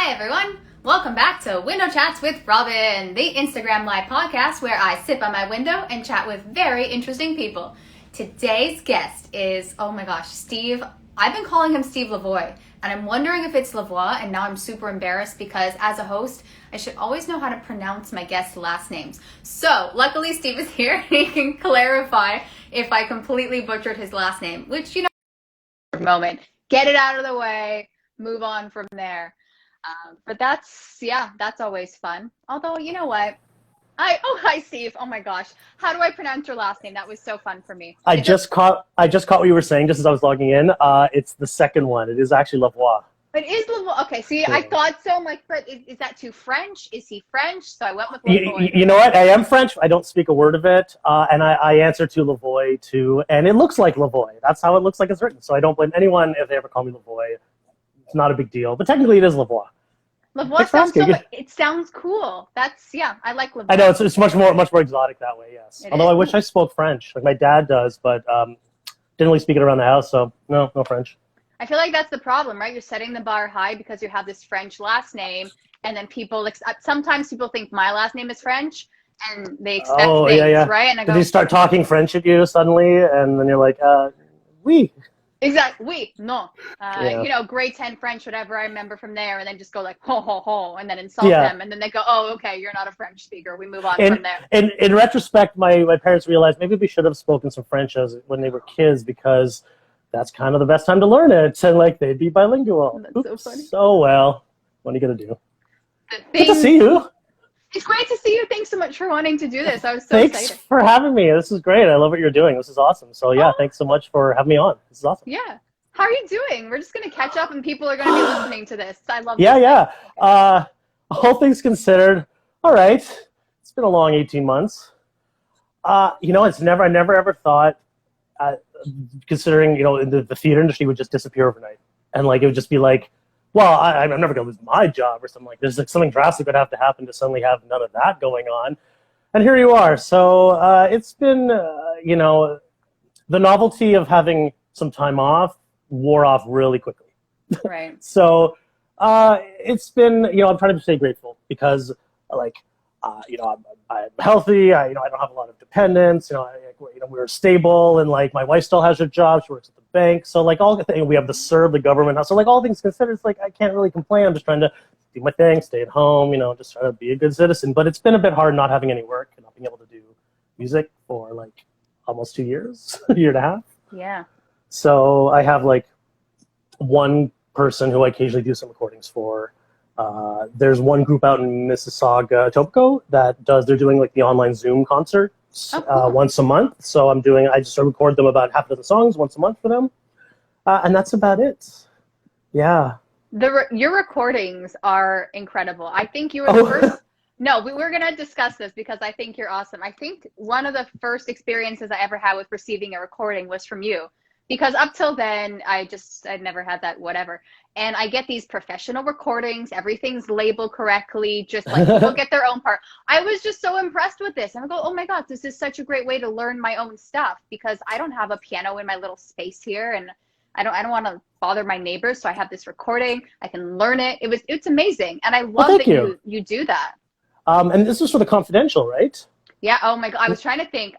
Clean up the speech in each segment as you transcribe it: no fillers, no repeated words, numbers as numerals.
Hi everyone! Welcome back to Window Chats with Robyn, the Instagram live podcast where I sit by my window and chat with very interesting people. Today's guest is, oh my gosh, Steve. I've been calling him Steve Lavoie, and I'm wondering if it's Lavoie, and now I'm super embarrassed because as a host, I should always know how to pronounce my guests' last names. So, luckily Steve is here and he can clarify if I completely butchered his last name, which, you know, moment. Get it out of the way, move on from there. But that's always fun. Although, you know what? Hi Steve. Oh my gosh. How do I pronounce your last name? That was so fun for me. I just caught what you were saying just as I was logging in. It's the second one. It is actually Lavoie. It is Lavoie. Okay, see, I thought so. I'm like, but is that too French? Is he French? So I went with Lavoie. You know what? I am French. I don't speak a word of it. And I answer to Lavoie too. And it looks like Lavoie. That's how it looks like it's written. So I don't blame anyone if they ever call me Lavoie. It's not a big deal. But technically it is Lavoie. Lavoie sounds so much, it sounds cool. I like Lavoie. I know, it's much more exotic that way, yes. Although I wish I spoke French. Like my dad does, but didn't really speak it around the house, so no French. I feel like that's the problem, right? You're setting the bar high because you have this French last name, and then people, sometimes people think my last name is French, and they expect things, right? And I go, they start talking French at you suddenly, and then you're like, oui. Exactly. Oui, no. You know, grade 10 French, whatever I remember from there, and then just go like, ho, ho, ho, and then insult them, and then they go, oh, okay, you're not a French speaker. We move on from there. In retrospect, my parents realized maybe we should have spoken some French when they were kids because that's kind of the best time to learn it, and like they'd be bilingual. That's so funny. So well, what are you going to do? Good to see you. It's great to see you. Thanks so much for wanting to do this. I was so excited. Thanks for having me. This is great. I love what you're doing. This is awesome. So yeah, thanks so much for having me on. This is awesome. Yeah. How are you doing? We're just going to catch up and people are going to be listening to this. I love All things considered, all right. It's been a long 18 months. You know, I never ever thought, considering, you know, the theater industry would just disappear overnight. And like, it would just be like, well, I'm never going to lose my job or something like this. Like something drastic would have to happen to suddenly have none of that going on. And here you are. So it's been, you know, the novelty of having some time off wore off really quickly. Right. So it's been, you know, I'm trying to stay grateful because, like, you know, I'm healthy. You know, I don't have a lot of dependents. You know, we're stable, and like my wife still has her job. She works at the bank. So like we have to serve the government. So like all things considered, it's like I can't really complain. I'm just trying to do my thing, stay at home. You know, just try to be a good citizen. But it's been a bit hard not having any work and not being able to do music for like almost 2 years, a year and a half. Yeah. So I have like one person who I occasionally do some recordings for. There's one group out in Mississauga, Etobicoke, they're doing like the online Zoom concerts once a month. So I just record them about half a dozen songs once a month for them. And that's about it. Yeah. Your recordings are incredible. I think you were the first. No, we were going to discuss this because I think you're awesome. I think one of the first experiences I ever had with receiving a recording was from you. Because up till then, I'd never had that, whatever. And I get these professional recordings, everything's labeled correctly, just like people get their own part. I was just so impressed with this. And I go, oh my God, this is such a great way to learn my own stuff because I don't have a piano in my little space here and I don't want to bother my neighbors. So I have this recording, I can learn it. It's amazing. And I love that you do that. And this was for the confidential, right? Yeah. Oh my God. I was trying to think.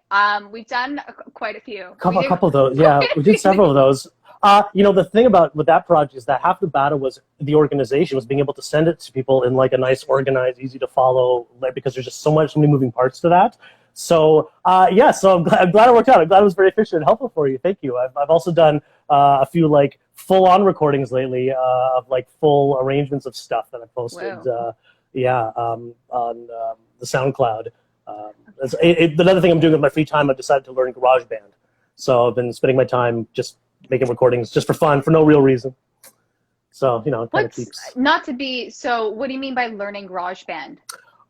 We've done quite a few. A couple of those. Yeah, we did several of those. You know, the thing with that project is that half the battle was the organization, was being able to send it to people in like a nice, organized, easy to follow, because there's just so many moving parts to that. So so I'm glad it worked out. I'm glad it was very efficient and helpful for you. Thank you. I've also done a few like full-on recordings lately of like full arrangements of stuff that I posted. Wow. On the SoundCloud. Another thing I'm doing with my free time, I've decided to learn GarageBand. So I've been spending my time just making recordings just for fun, for no real reason. So, you know, it kind of keeps... So what do you mean by learning GarageBand?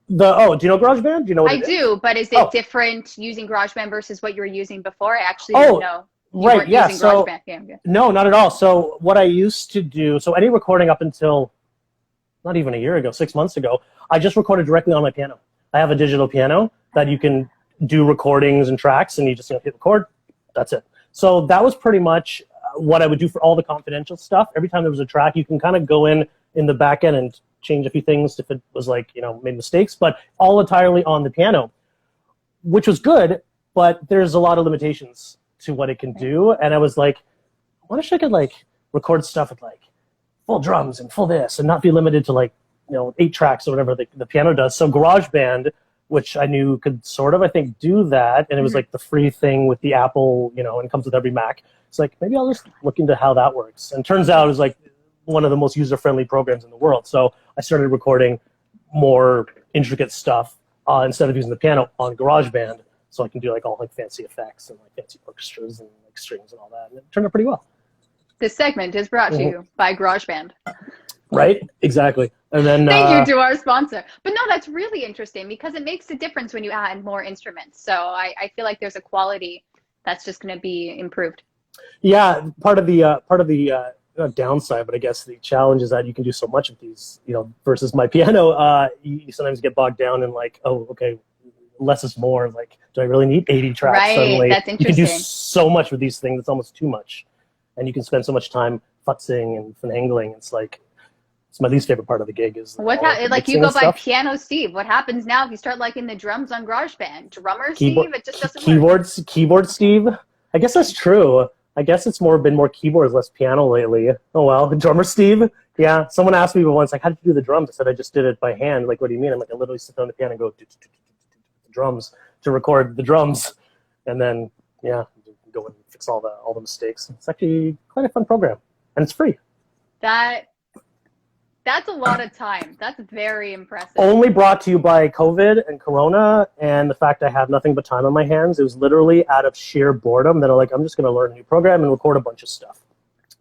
Do you know GarageBand? Do you know what I do, but is it different using GarageBand versus what you were using before? I actually didn't know. Right, yeah. So, GarageBand. No, not at all. So what I used to do, so any recording up until not even a year ago, 6 months ago, I just recorded directly on my piano. I have a digital piano that you can do recordings and tracks, and you just hit record. That's it. So that was pretty much what I would do for all the confidential stuff. Every time there was a track, you can kind of go in the back end and change a few things if it was like, made mistakes, but all entirely on the piano, which was good, but there's a lot of limitations to what it can do. And I was like, I wonder if I could like record stuff with like full drums and full this and not be limited to like, 8 tracks or whatever the piano does. So GarageBand, which I knew could sort of, I think, do that. And it was like the free thing with the Apple, and it comes with every Mac. It's like, maybe I'll just look into how that works. And turns out it was like one of the most user-friendly programs in the world. So I started recording more intricate stuff instead of using the piano on GarageBand. So I can do like all like fancy effects and like fancy orchestras and like strings and all that. And it turned out pretty well. This segment is brought to you by GarageBand. Right? Exactly. And then thank you to our sponsor. But no, that's really interesting because it makes a difference when you add more instruments. So I feel like there's a quality that's just going to be improved. Yeah, part of the downside, but I guess the challenge is that you can do so much of these, versus my piano. You sometimes get bogged down in like, oh, okay, less is more. Like, do I really need 80 tracks? Right, suddenly? that's interesting. You can do so much with these things; it's almost too much, and you can spend so much time futzing and finagling. It's like. It's my least favorite part of the gig is like you go by Piano Steve. What happens now if you start liking the drums on GarageBand? Drummer Steve? It just doesn't work. Keyboard Steve? I guess that's true. I guess it's been more keyboards, less piano lately. Oh well, drummer Steve? Yeah. Someone asked me once, like, how did you do the drums? I said I just did it by hand. Like, what do you mean? I'm like, I literally sit down the piano and go drums to record the drums, and then go and fix all the mistakes. It's actually quite a fun program, and it's free. That's a lot of time. That's very impressive. Only brought to you by COVID and Corona and the fact I have nothing but time on my hands. It was literally out of sheer boredom that I'm like, I'm just going to learn a new program and record a bunch of stuff.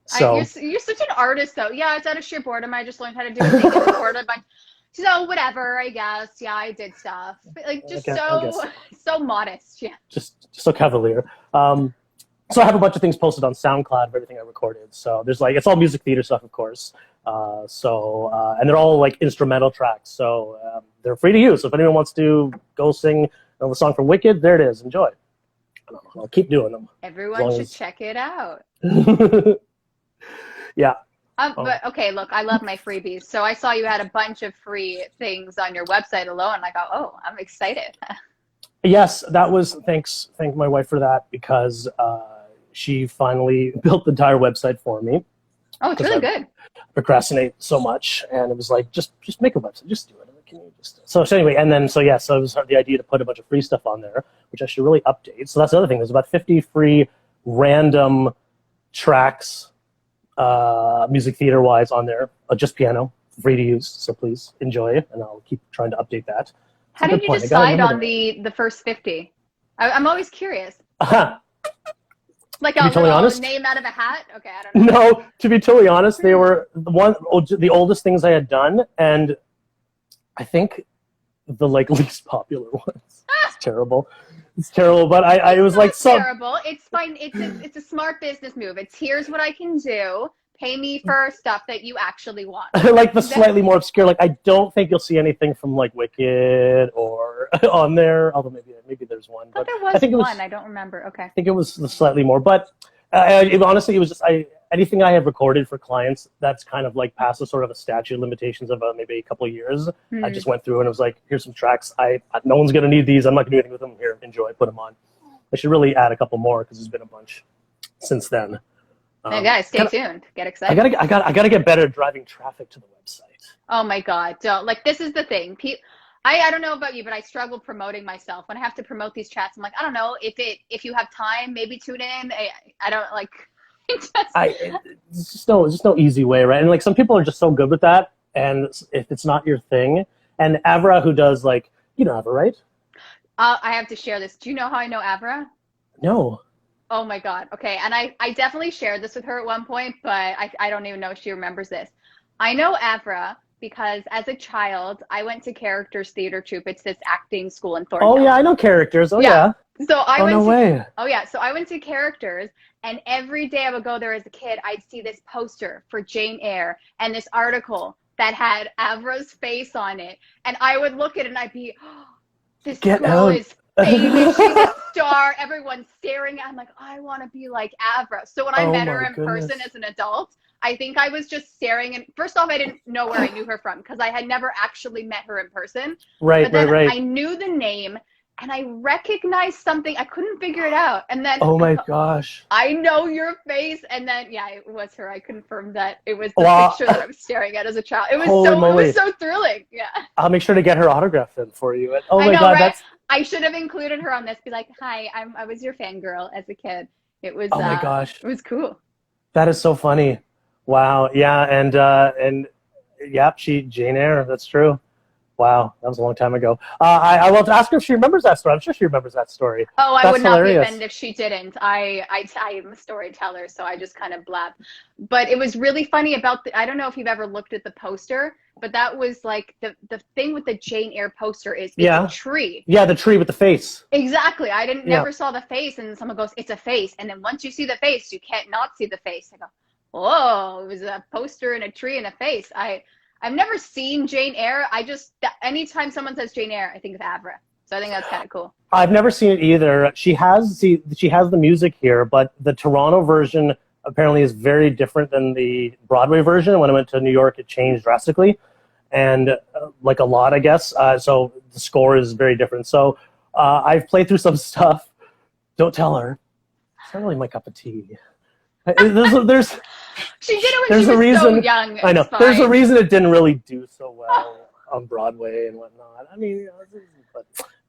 So you're such an artist, though. Yeah, it's out of sheer boredom. I just learned how to do it and record a bunch. So whatever, I guess. Yeah, I did stuff. Like just so modest. Yeah. Just so cavalier. So I have a bunch of things posted on SoundCloud of everything I recorded. So there's like, it's all music theater stuff, of course. And they're all like instrumental tracks. So they're free to use. So if anyone wants to go sing the song from Wicked, there it is. Enjoy. I'll keep doing them. Everyone should check it out. Yeah. But okay, look, I love my freebies. So I saw you had a bunch of free things on your website alone. I go, oh, I'm excited. Yes, that was, thank my wife for that because she finally built the entire website for me. Oh, it's really good. Procrastinate so much, and it was like, just make a website, just do it. Can you just... So anyway, and then, so it was the idea to put a bunch of free stuff on there, which I should really update. So that's the other thing. There's about 50 free random tracks, music theater-wise on there, just piano, free to use. So please enjoy it, and I'll keep trying to update that. How did you decide on the first 50? I'm always curious. Like a little name out of a hat? Okay, I don't know. No, to be totally honest, they were the oldest things I had done, and I think the least popular ones. It's terrible. It's terrible, but it was like so terrible. It's fine. It's a smart business move. It's here's what I can do. Pay me for stuff that you actually want. Like the slightly more obscure. Like I don't think you'll see anything from like Wicked or on there. Although maybe there's one. But there was one. I don't remember. Okay. I think it was slightly more, but honestly, it was just anything I had recorded for clients that's kind of like past the sort of a statute of limitations of maybe a couple of years. I just went through and it was like, here's some tracks. No one's gonna need these. I'm not gonna do anything with them. Here, enjoy. Put them on. I should really add a couple more because there's been a bunch since then. Now guys, stay tuned. Get excited. I gotta get better at driving traffic to the website. Oh my God! Don't this is the thing. I don't know about you, but I struggle promoting myself when I have to promote these chats. I'm like, I don't know if you have time, maybe tune in. I don't like. It's just no easy way, right? And like some people are just so good with that, and if it's not your thing, and Avra who does you know Avra, right? I have to share this. Do you know how I know Avra? No. Oh my God. Okay. And I definitely shared this with her at one point, but I don't even know if she remembers this. I know Avra because as a child, I went to Characters Theater Troupe. It's this acting school in Thornhill. Oh yeah, I know Characters. Oh yeah. So I went no way. Oh yeah. So I went to Characters, and every day I would go there as a kid, I'd see this poster for Jane Eyre and this article that had Avra's face on it. And I would look at it and I'd be, oh, this girl is famous. She's a star. Everyone's staring at. I'm like, I want to be like Avra. So when I met her in person as an adult, I think I was just staring, and first off, I didn't know where I knew her from because I had never actually met her in person. Right, but then right. I knew the name, and I recognized something. I couldn't figure it out. And then oh my gosh, I know your face. And then, yeah, it was her. I confirmed that it was the picture that I was staring at as a child. It was it was so thrilling. Yeah. I'll make sure to get her autograph then for you. Oh my I know, God, right? I should have included her on this. Be like, hi, I was your fangirl as a kid. It was. Oh my gosh, it was cool. That is so funny. Wow. Yeah, and yep, Jane Eyre. That's true. Wow, that was a long time ago. I will have to ask her if she remembers that story. I'm sure she remembers that story. Oh, I That's would not hilarious. be offended if she didn't. I am a storyteller, so I just kind of blab. But it was really funny about I don't know if you've ever looked at the poster, but that was like the thing with the Jane Eyre poster is it's a tree. Yeah, the tree with the face. Exactly. I never saw the face, and someone goes, "It's a face," and then once you see the face, you can't not see the face. I go, "Oh, it was a poster and a tree and a face." I've never seen Jane Eyre. Anytime someone says Jane Eyre, I think of Avra. So I think that's kind of cool. I've never seen it either. She has the music here, but the Toronto version apparently is very different than the Broadway version. When I went to New York, it changed drastically, and like a lot, I guess. So the score is very different. So I've played through some stuff. Don't tell her. It's not really my cup of tea. There's she did it when she was so young. I know. There's a reason it didn't really do so well on Broadway and whatnot. I mean,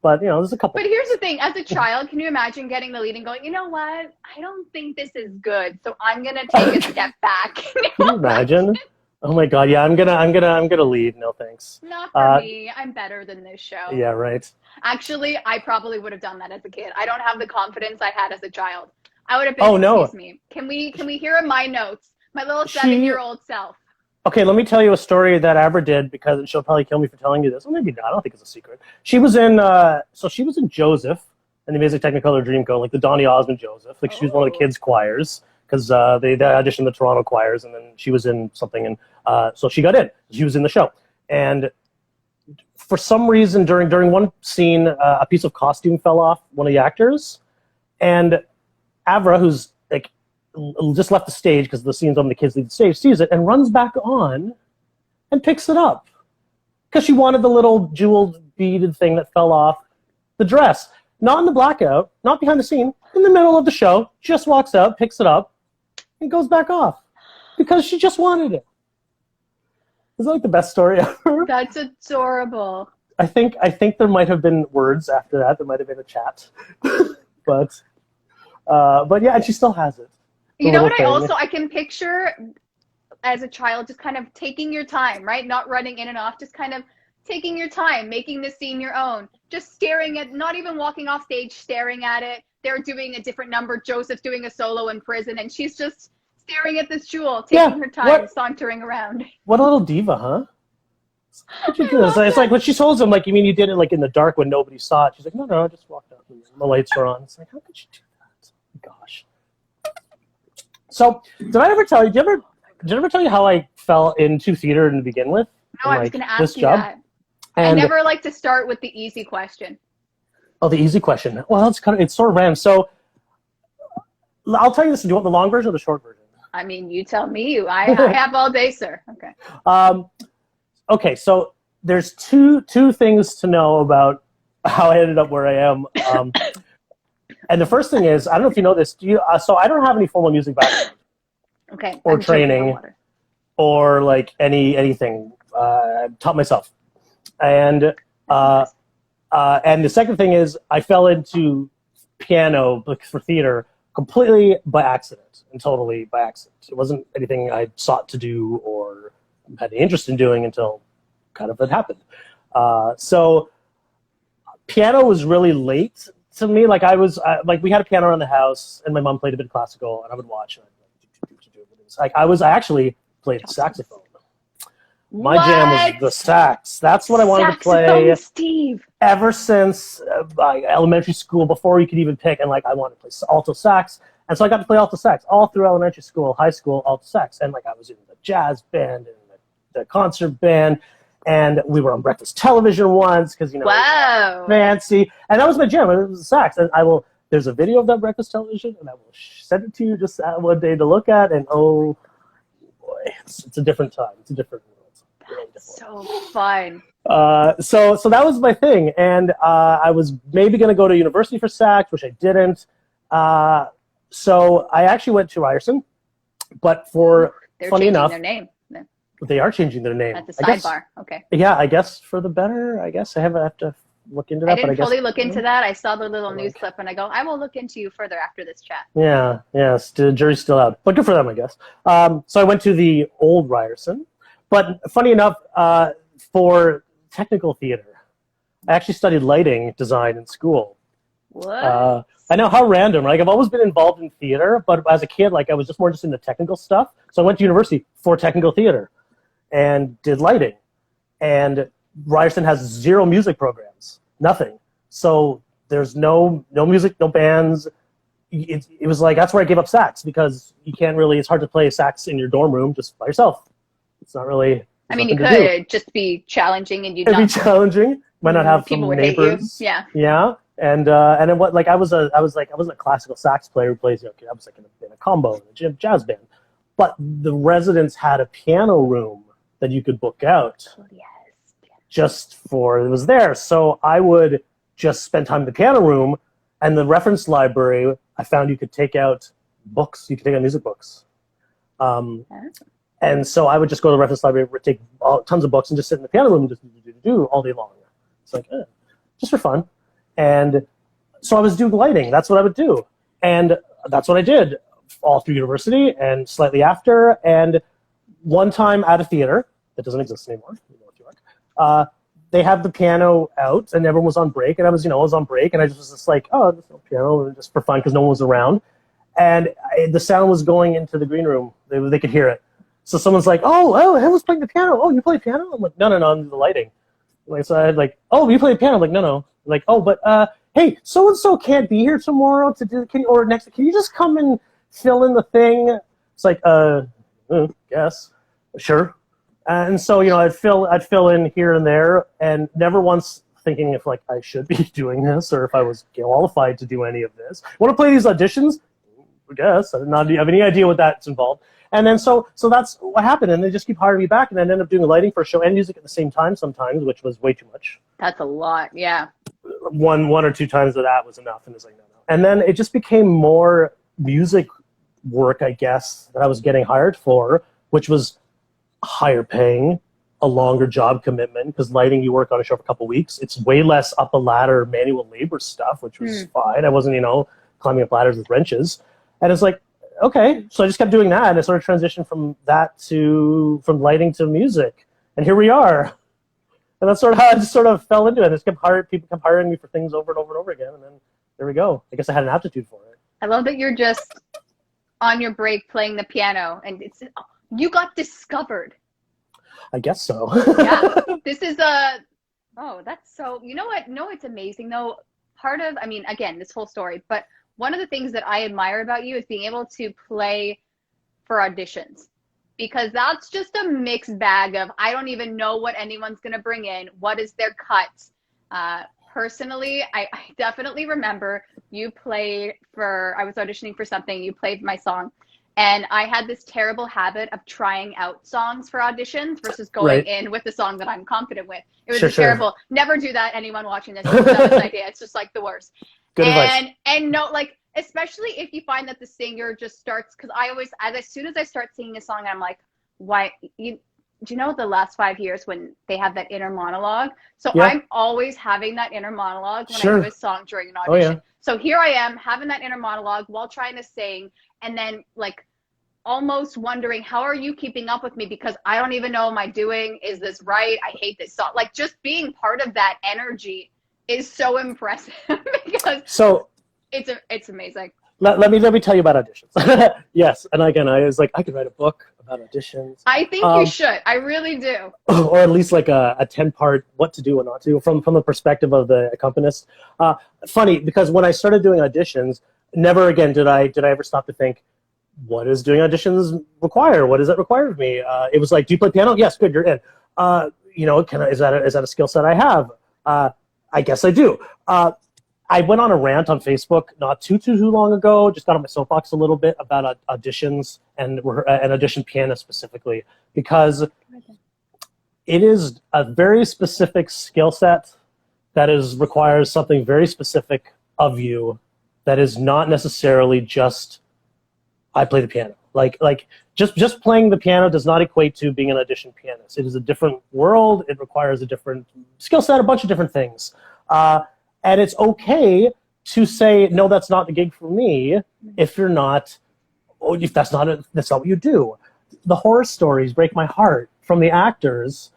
but you know, there's a couple. But here's the thing: as a child, can you imagine getting the lead and going, you know what? I don't think this is good, so I'm gonna take a step back. Can you imagine? Oh my God! Yeah, I'm gonna lead. No thanks. Not for me. I'm better than this show. Yeah, right. Actually, I probably would have done that as a kid. I don't have the confidence I had as a child. I would have been. Oh no! Excuse me. Can we hear my notes? My little 7-year-old self. Okay, let me tell you a story that Abra did, because she'll probably kill me for telling you this. Well, maybe not. I don't think it's a secret. She was in Joseph and the Amazing Technicolor Dreamcoat, like the Donny Osmond Joseph. Like she was one of the kids' choirs, because they auditioned the Toronto choirs, and then she was in something, and so she got in. She was in the show, and for some reason during one scene, a piece of costume fell off one of the actors, and Avra, who's like just left the stage because the scene's on, the kids leave the stage, sees it and runs back on and picks it up because she wanted the little jeweled beaded thing that fell off the dress. Not in the blackout, not behind the scene, in the middle of the show, just walks out, picks it up, and goes back off because she just wanted it. Is that like the best story ever? That's adorable. I think there might have been words after that. There might have been a chat, but yeah, and she still has it. You know what? I can picture as a child just kind of taking your time, right? Not running in and off, just kind of taking your time, making the scene your own, just staring at, not even walking off stage, staring at it. They're doing a different number. Joseph's doing a solo in prison, and she's just staring at this jewel, taking her time, sauntering around. What a little diva, huh? How'd you do this? It's like when she told him, like, you mean you did it like in the dark when nobody saw it? She's like, no, I just walked out and the lights were on. It's like, how could you do that? Gosh. So, did I ever tell you? Did I ever tell you how I fell into theater to begin with? No, I was going to ask you that. I never like to start with the easy question. Oh, the easy question. Well, it's sort of random. So, I'll tell you this. Do you want the long version or the short version? I mean, you tell me. I have all day, sir. Okay. Okay, so there's two things to know about how I ended up where I am. And the first thing is, I don't know if you know this. So I don't have any formal music background. Okay. Or training, or like anything. I taught myself, and the second thing is, I fell into piano for theater completely by accident, and totally by accident. It wasn't anything I sought to do or had any interest in doing until kind of it happened. So piano was really late to me. Like we had a piano around the house, and my mom played a bit of classical, and I would watch. And I actually played saxophone. My jam was the sax. That's what I wanted to play. Steve. Ever since elementary school, before you could even pick, and like I wanted to play alto sax, and so I got to play alto sax all through elementary school, high school, alto sax, and like I was in the jazz band and the concert band, and we were on breakfast television once because wow, fancy, and that was my jam. It was the sax, and there's a video of that breakfast television, and I will send it to you just one day to look at, and boy, it's a different time. It's a different world. Really different. So fun. So that was my thing, and I was maybe going to go to university for sax, which I didn't. So I actually went to Ryerson, but funny enough, their name. They are changing their name. That's a sidebar. Okay. Yeah, I guess for the better. I guess I have to look into that. I didn't fully look into that. I saw the little news clip, and I go, I will look into you further after this chat. Yeah, the jury's still out, but good for them, I guess. So I went to the old Ryerson, but funny enough, for technical theater, I actually studied lighting design in school. What? I know, how random, right? I've always been involved in theater, but as a kid, I was just more interested in the technical stuff. So I went to university for technical theater and did lighting. And Ryerson has 0 music programs, nothing. So there's no music, no bands. It was that's where I gave up sax, because you can't really, it's hard to play sax in your dorm room just by yourself. It's not really. I mean, you could just be challenging, and it'd be challenging. Might not have people some would neighbors. Hate you. Yeah. Yeah. And then what? I wasn't a classical sax player who plays. I was in a combo in a jazz band, but the residents had a piano room that you could book out. Oh, yes. Just for it was there, so I would just spend time in the piano room, and the reference library. I found you could take out books. You could take out music books. And so I would just go to the reference library, take tons of books, and just sit in the piano room and just do all day long. It's just for fun. And so I was doing lighting. That's what I would do. And that's what I did all through university and slightly after. And one time at a theater that doesn't exist anymore, North York, they have the piano out, and everyone was on break. And I was on break, and I just was just there's no piano, just for fun, because no one was around. And the sound was going into the green room. They could hear it. So someone's like, oh, I was playing the piano. Oh, you play piano? I'm like, no, I'm the lighting. So I had oh, you play piano? I'm like, no. Like, oh, but hey, so-and-so can't be here tomorrow to do, can you just come and fill in the thing? It's guess, sure. And so, I'd fill in here and there, and never once thinking if I should be doing this or if I was qualified to do any of this. Want to play these auditions? I guess. I did not have any idea what that's involved. And then so that's what happened, and they just keep hiring me back, and I ended up doing lighting for a show and music at the same time sometimes, which was way too much. That's a lot, yeah. One or two times of that was enough, and it's no. And then it just became more music work, I guess, that I was getting hired for, which was higher paying, a longer job commitment, because lighting, you work on a show for a couple of weeks. It's way less up a ladder manual labor stuff, which was fine. I wasn't, climbing up ladders with wrenches. And it's okay, so I just kept doing that, and I sort of transitioned from lighting to music, and here we are. And that's sort of how I just sort of fell into it. People kept hiring me for things over and over and over again, and then there we go. I guess I had an aptitude for it. I love that you're just on your break playing the piano, and you got discovered. I guess so. Yeah, this is that's so. You know what? No, it's amazing though. Again, this whole story, but one of the things that I admire about you is being able to play for auditions, because that's just a mixed bag of, I don't even know what anyone's going to bring in. What is their cut? Personally, I definitely remember you played I was auditioning for something, you played my song, and I had this terrible habit of trying out songs for auditions versus going in with the song that I'm confident with. It was terrible. Never do that, anyone watching this. It's not an idea. It's just the worst. Good advice. And no, especially if you find that the singer just starts, because I always, as soon as I start singing a song, I'm like, why? Do you know the last 5 years when they have that inner monologue? So I'm always having that inner monologue when I do a song during an audition. So here I am having that inner monologue while trying to sing, and then almost wondering, how are you keeping up with me? Because I don't even know, am I doing, is this right? I hate this song. Just being part of that energy is so impressive because it's amazing. Let me tell you about auditions. Yes, and again, I was I could write a book about auditions. I think you should. I really do. Or at least a 10-part what to do and not to do from the perspective of the accompanist. Funny, because when I started doing auditions, never again did I ever stop to think, what does doing auditions require? What does it require of me? It was do you play piano? Yes, good, you're in. Is that a skill set I have? I guess I do. I went on a rant on Facebook not too long ago, just got on my soapbox a little bit about auditions and audition pianists specifically, because it is a very specific skill set that requires something very specific of you that is not necessarily just, I play the piano. Like just playing the piano does not equate to being an audition pianist. It is a different world. It requires a different skill set, a bunch of different things. And it's okay to say, no, that's not the gig for me if you're not, or if that's not what you do. The horror stories break my heart from the actors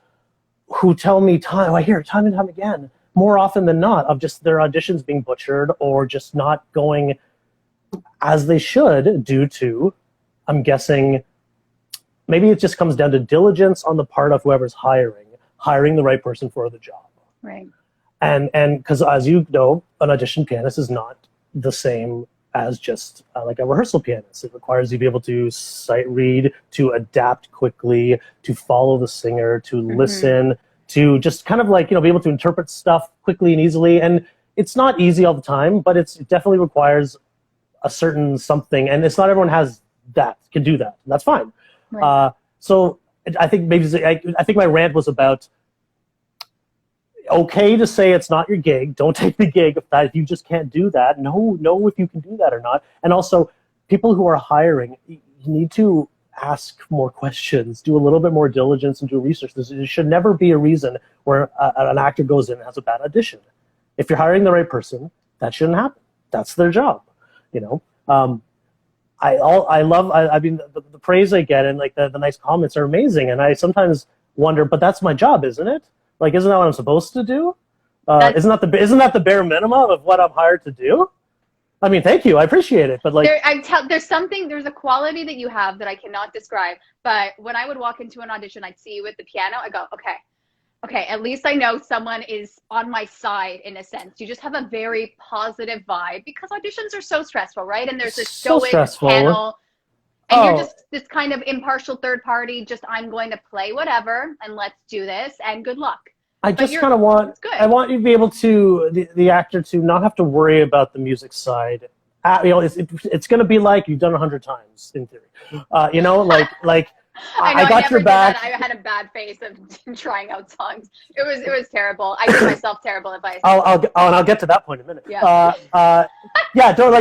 who tell me I hear it time and time again, more often than not, of just their auditions being butchered or just not going as they should due to, I'm guessing, maybe it just comes down to diligence on the part of whoever's hiring the right person for the job. Right. And because, as you know, an audition pianist is not the same as just like a rehearsal pianist. It requires you to be able to sight read, to adapt quickly, to follow the singer, to listen, to just kind of like, be able to interpret stuff quickly and easily. And it's not easy all the time, but it definitely requires a certain something. And it's not everyone can do that. And that's fine. Right. So I think I think my rant was about, okay to say it's not your gig. Don't take the gig if you just can't do that. Know if you can do that or not. And also, people who are hiring, you need to ask more questions, do a little bit more diligence and do research. There should never be a reason where an actor goes in and has a bad audition. If you're hiring the right person, that shouldn't happen. That's their job. I mean, the praise I get and like the nice comments are amazing. And I sometimes wonder, but that's my job, isn't it? Like, isn't that what I'm supposed to do? Isn't that the bare minimum of what I'm hired to do? I mean, thank you, I appreciate it, but like, there's a quality that you have that I cannot describe. But when I would walk into an audition, I'd see you at the piano. I go, okay, at least I know someone is on my side in a sense. You just have a very positive vibe because auditions are so stressful, right? And there's this stoic panel. And you're just this kind of impartial third party, just I'm going to play whatever and let's do this and good luck. I want you to be able to, the actor to not have to worry about the music side. It's going to be like you've done 100 times in theory. I got your back. I had a bad face of trying out songs. It was terrible. I did myself terrible advice. I'll get to that point in a minute. Yeah. Don't worry.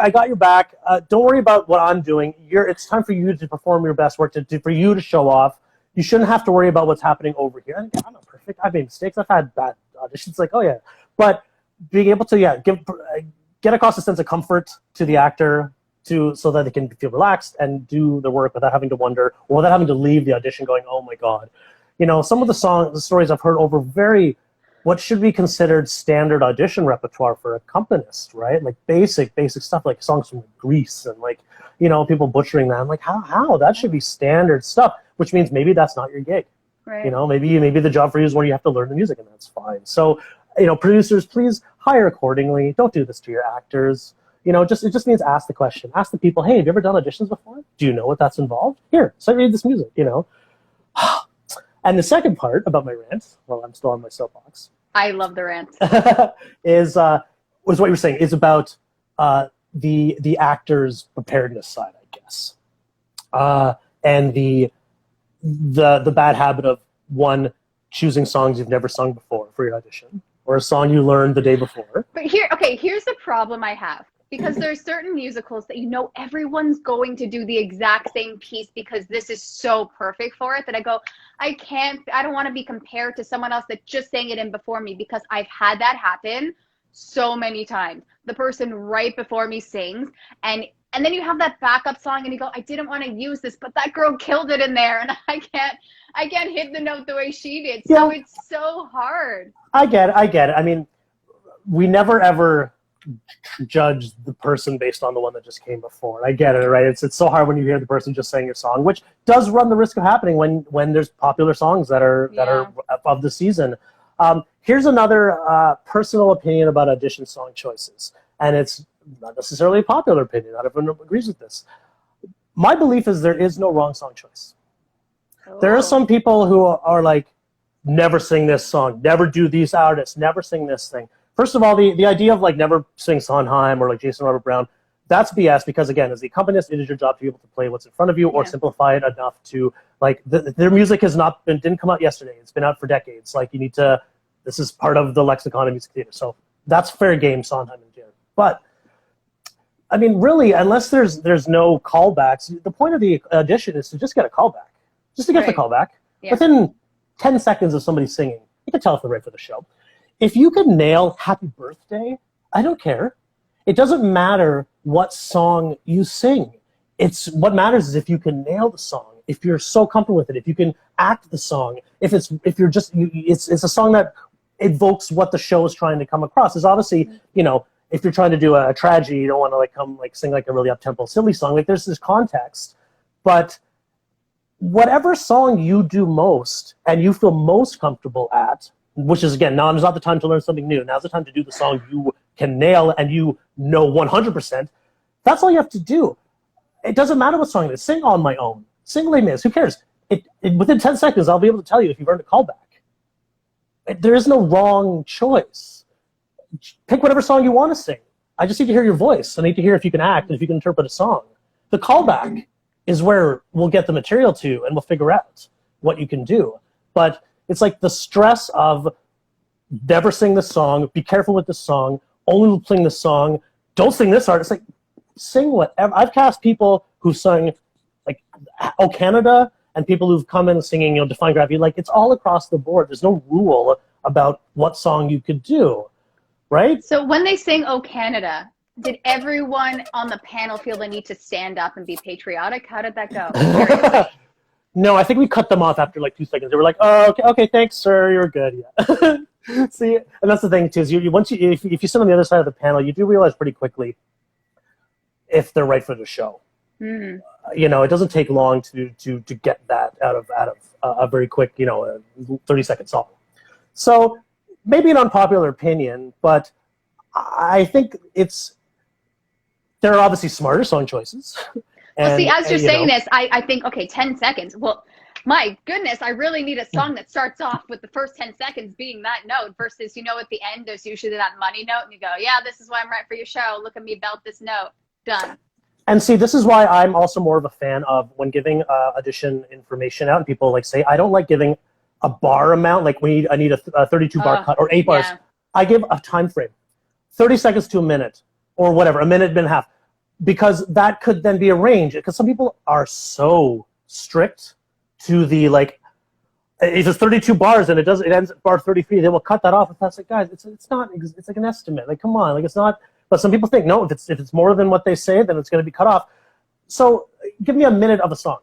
I got your back. Don't worry about what I'm doing. It's time for you to perform your best work, for you to show off. You shouldn't have to worry about what's happening over here. I'm not perfect. I've made mistakes. I've had bad auditions. Like, oh yeah, but being able to get across a sense of comfort to the actor, so that they can feel relaxed and do the work without having to wonder, or without having to leave the audition going, oh my God. Some of the stories I've heard over what should be considered standard audition repertoire for accompanist, right? Like basic stuff, like songs from Greece and people butchering that. I'm like, how? That should be standard stuff, which means maybe that's not your gig. Right. Maybe the job for you is where you have to learn the music, and that's fine. So, producers, please hire accordingly. Don't do this to your actors. It just means ask the question. Ask the people, hey, have you ever done auditions before? Do you know what that's involved? Here, so read this music, And the second part about my rant, while I'm still on my soapbox. I love the rant. was what you were saying, is about the actor's preparedness side, I guess. And the bad habit of, one, choosing songs you've never sung before for your audition, or a song you learned the day before. But here's the problem I have. Because there's certain musicals that everyone's going to do the exact same piece because this is so perfect for it, that I go, I don't want to be compared to someone else that just sang it in before me, because I've had that happen so many times. The person right before me sings, and then you have that backup song and you go, I didn't want to use this, but that girl killed it in there, and I can't hit the note the way she did. So it's so hard. I get it. I mean, we never ever judge the person based on the one that just came before. I get it, right? It's so hard when you hear the person just saying your song, which does run the risk of happening when there's popular songs that are of the season. Here's another personal opinion about audition song choices, and it's not necessarily a popular opinion. Not everyone agrees with this. My belief is there is no wrong song choice. There are some people who are like, never sing this song, never do these artists, never sing this thing. first of all, the idea of like never sing Sondheim or like Jason Robert Brown, that's BS, because again, as the accompanist, it is your job to be able to play what's in front of you or simplify it enough to like their music didn't come out yesterday. It's been out for decades. Like this is part of the lexicon of music theater. So that's fair game, Sondheim and Jared. But I mean, really, unless there's no callbacks, the point of the audition is to just get a callback, just to get the callback. Yeah. Within 10 seconds of somebody singing, you can tell if they're right for the show. If you could nail Happy Birthday, I don't care. It doesn't matter what song you sing. What matters is if you can nail the song, if you're so comfortable with it, if you can act the song, it's a song that evokes what the show is trying to come across. Is obviously, if you're trying to do a tragedy, you don't want to sing like a really up-tempo silly song. Like there's this context, but whatever song you do most and you feel most comfortable at, which is, again, now is not the time to learn something new. Now's the time to do the song you can nail and 100%. That's all you have to do. It doesn't matter what song it is. Sing On My Own. Sing Les Mis. Who cares? Within 10 seconds, I'll be able to tell you if you've earned a callback. There is no wrong choice. Pick whatever song you want to sing. I just need to hear your voice. I need to hear if you can act and if you can interpret a song. The callback is where we'll get the material to, and we'll figure out what you can do. But it's like the stress of never sing this song, be careful with this song, only sing this song, don't sing this art. It's like, sing whatever. I've cast people who sung like Oh Canada and people who've come in singing, Defying Gravity. Like, it's all across the board. There's no rule about what song you could do, right? So when they sing Oh Canada, did everyone on the panel feel the need to stand up and be patriotic? How did that go? No, I think we cut them off after like 2 seconds. They were like, "Oh, okay, thanks, sir. You're good." Yeah. See, and that's the thing too. Is if you sit on the other side of the panel, you do realize pretty quickly if they're right for the show. Mm-hmm. It doesn't take long to get that out of a very quick, 30-second song. So maybe an unpopular opinion, but I think there are obviously smarter song choices. Well, see, as you're saying this, I think, okay, 10 seconds. Well, my goodness, I really need a song that starts off with the first 10 seconds being that note versus, at the end, there's usually that money note and you go, yeah, this is why I'm right for your show. Look at me belt this note. Done. And see, this is why I'm also more of a fan of when giving audition information out, and people say, I don't like giving a bar amount, like I need a 32 bar cut or 8 bars. Yeah. I give a time frame, 30 seconds to a minute or whatever, a minute and a half. Because that could then be arranged. Because some people are so strict to the if it's 32 bars and it ends at bar 33, they will cut that off. And that's like, guys, it's like an estimate. Like, come on, it's not. But some people think, no, if it's more than what they say, then it's going to be cut off. So give me a minute of a song,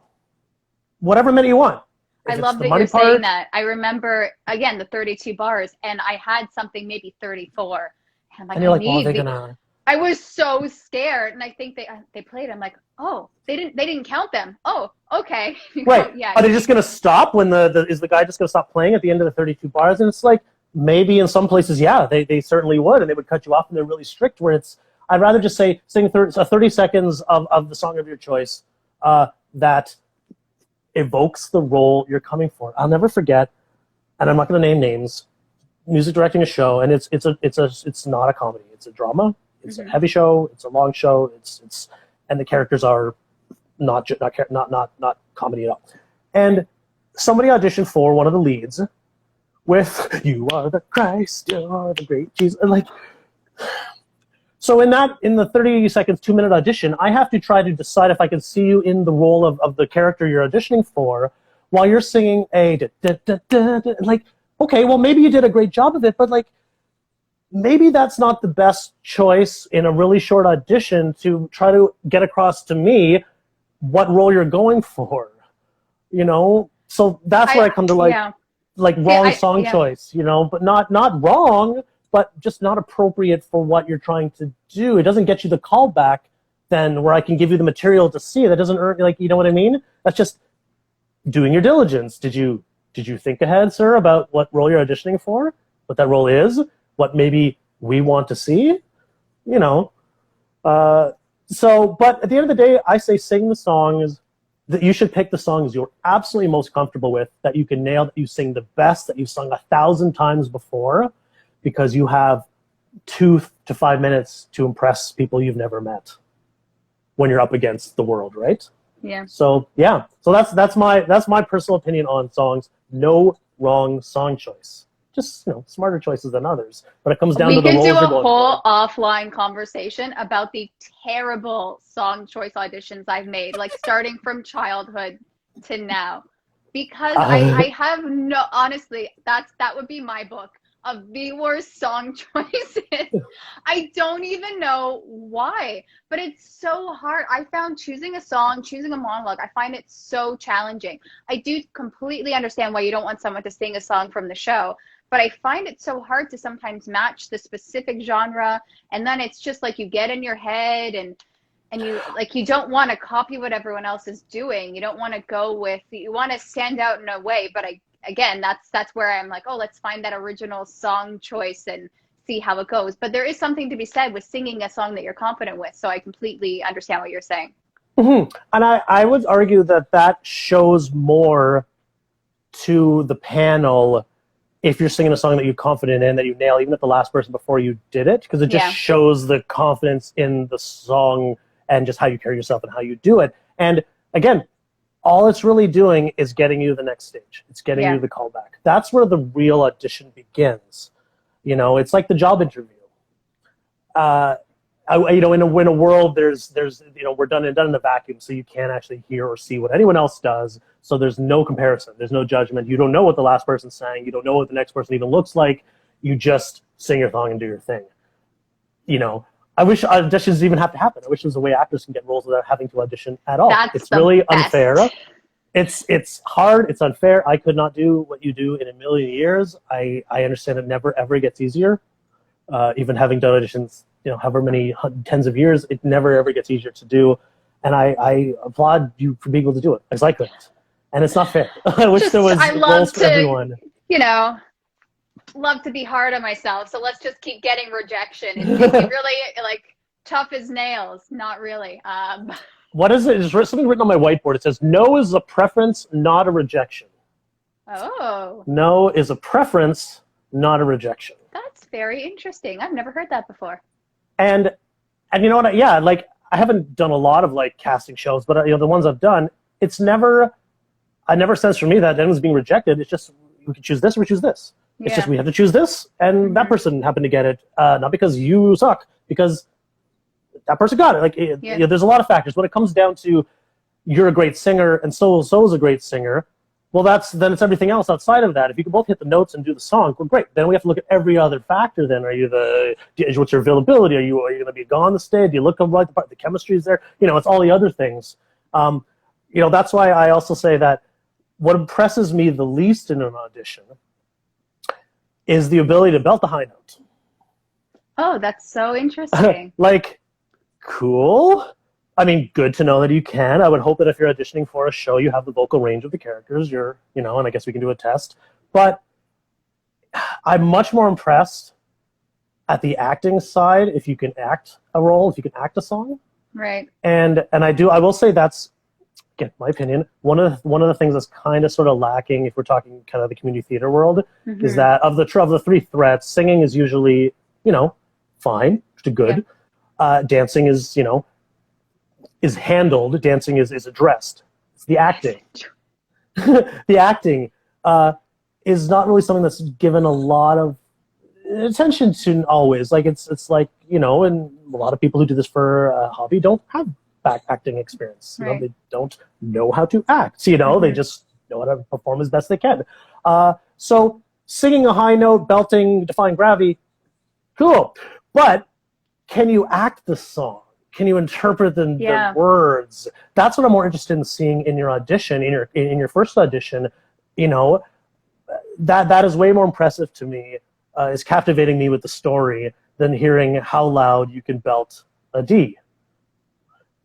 whatever minute you want. I love that you're saying that. I remember again the 32 bars, and I had something maybe 34. And I'm like, and you're like, well, they're gonna. I was so scared, and I think they played. I'm like, oh, they didn't count them. Oh, okay. Right. Yeah. Are they just gonna stop when is the guy just gonna stop playing at the end of the 32 bars? And it's like maybe in some places, yeah, they certainly would, and they would cut you off, and they're really strict. Where I'd rather just say sing 30 seconds of the song of your choice that evokes the role you're coming for. I'll never forget, and I'm not gonna name names. Music directing a show, and it's not a comedy. It's a drama. It's a heavy show. It's a long show. And the characters are not comedy at all. And somebody auditioned for one of the leads with "You are the Christ, you are the great Jesus." And so in the 30 seconds, 2-minute audition, I have to try to decide if I can see you in the role of the character you're auditioning for, while you're singing a da, da, da, da, da, okay, well maybe you did a great job of it, but maybe that's not the best choice in a really short audition to try to get across to me what role you're going for, So that's where I come to wrong song choice, but not wrong, but just not appropriate for what you're trying to do. It doesn't get you the callback then where I can give you the material to see. That doesn't earn, you know what I mean? That's just doing your diligence. Did you think ahead, sir, about what role you're auditioning for? What that role is? What maybe we want to see, but at the end of the day, I say sing the songs that you should pick the songs you're absolutely most comfortable with, that you can nail, that you sing the best, that you've sung 1,000 times before, because you have 2 to 5 minutes to impress people you've never met when you're up against the world, right? Yeah. So yeah, so that's my personal opinion on songs. No wrong song choice. Just, you know, smarter choices than others. But it comes down to the roles you're going for. We could do a whole offline conversation about the terrible song choice auditions I've made, like starting from childhood to now. Because I have no, honestly, that would be my book of the worst song choices. I don't even know why, but it's so hard. I found choosing a song, choosing a monologue, I find it so challenging. I do completely understand why you don't want someone to sing a song from the show, but I find it so hard to sometimes match the specific genre, and then it's just like you get in your head and you like, you don't want to copy what everyone else is doing. You don't want to go with, you want to stand out in a way, but again, that's where I'm like, oh, let's find that original song choice and see how it goes. But there is something to be said with singing a song that you're confident with. So I completely understand what you're saying. Mm-hmm. And I would argue that shows more to the panel if you're singing a song that you're confident in, that you nail, even if the last person before you did it, because it just shows the confidence in the song and just how you carry yourself and how you do it. And again, all it's really doing is getting you the next stage. It's getting you the callback. That's where the real audition begins. You know, it's like the job interview. You know, in a world, there's you know, we're done in a vacuum, so you can't actually hear or see what anyone else does. So there's no comparison. There's no judgment. You don't know what the last person sang. You don't know what the next person even looks like. You just sing your song and do your thing. You know, I wish auditions even have to happen. I wish there was a way actors can get roles without having to audition at all. It's really unfair. It's hard. It's unfair. I could not do what you do in a million years. I understand it never ever gets easier. Even having done auditions, you know, however many tens of years, it never ever gets easier to do. And I applaud you for being able to do it, because I couldn't. And it's not fair. I wish there was roles for everyone. You know, love to be hard on myself, so let's just keep getting rejection. It's really like tough as nails. Not really. What is it? There's something written on my whiteboard. It says, no is a preference, not a rejection. Oh. No is a preference, not a rejection. That's very interesting. I've never heard that before. And you know what? Yeah, like, I haven't done a lot of like casting shows, but you know, the ones I've done, I never sense for me that anyone's being rejected. It's just, we can choose this or we choose this. It's just, we have to choose this, and that person happened to get it, not because you suck, because that person got it. Like, you know, there's a lot of factors. When it comes down to, you're a great singer and so is a great singer, well, then it's everything else outside of that. If you can both hit the notes and do the song, well, great. Then we have to look at every other factor. Then, what's your availability? Are you going to be gone the stage? Do you look like the part? The chemistry is there. You know, it's all the other things. You know, that's why I also say that what impresses me the least in an audition is the ability to belt the high note. Oh, that's so interesting. Like, cool. I mean, good to know that you can. I would hope that if you're auditioning for a show, you have the vocal range of the characters. You know, and I guess we can do a test. But I'm much more impressed at the acting side if you can act a role, if you can act a song. Right. And I will say that's, again, my opinion, one of the things that's kind of sort of lacking, if we're talking kind of the community theater world, is that of the three threats, singing is usually, you know, fine, to good. Yeah. Dancing is, you know, is handled. Dancing is addressed. It's the acting. The acting is not really something that's given a lot of attention to always. Like, it's like, you know, and a lot of people who do this for a hobby don't have back acting experience. You know, they don't know how to act. You know, they just know how to perform as best they can. So singing a high note, belting, defying gravity, cool. But can you act the song? Can you interpret the words? That's what I'm more interested in seeing in your audition, in your first audition. You know, that is way more impressive to me. Is captivating me with the story than hearing how loud you can belt a D.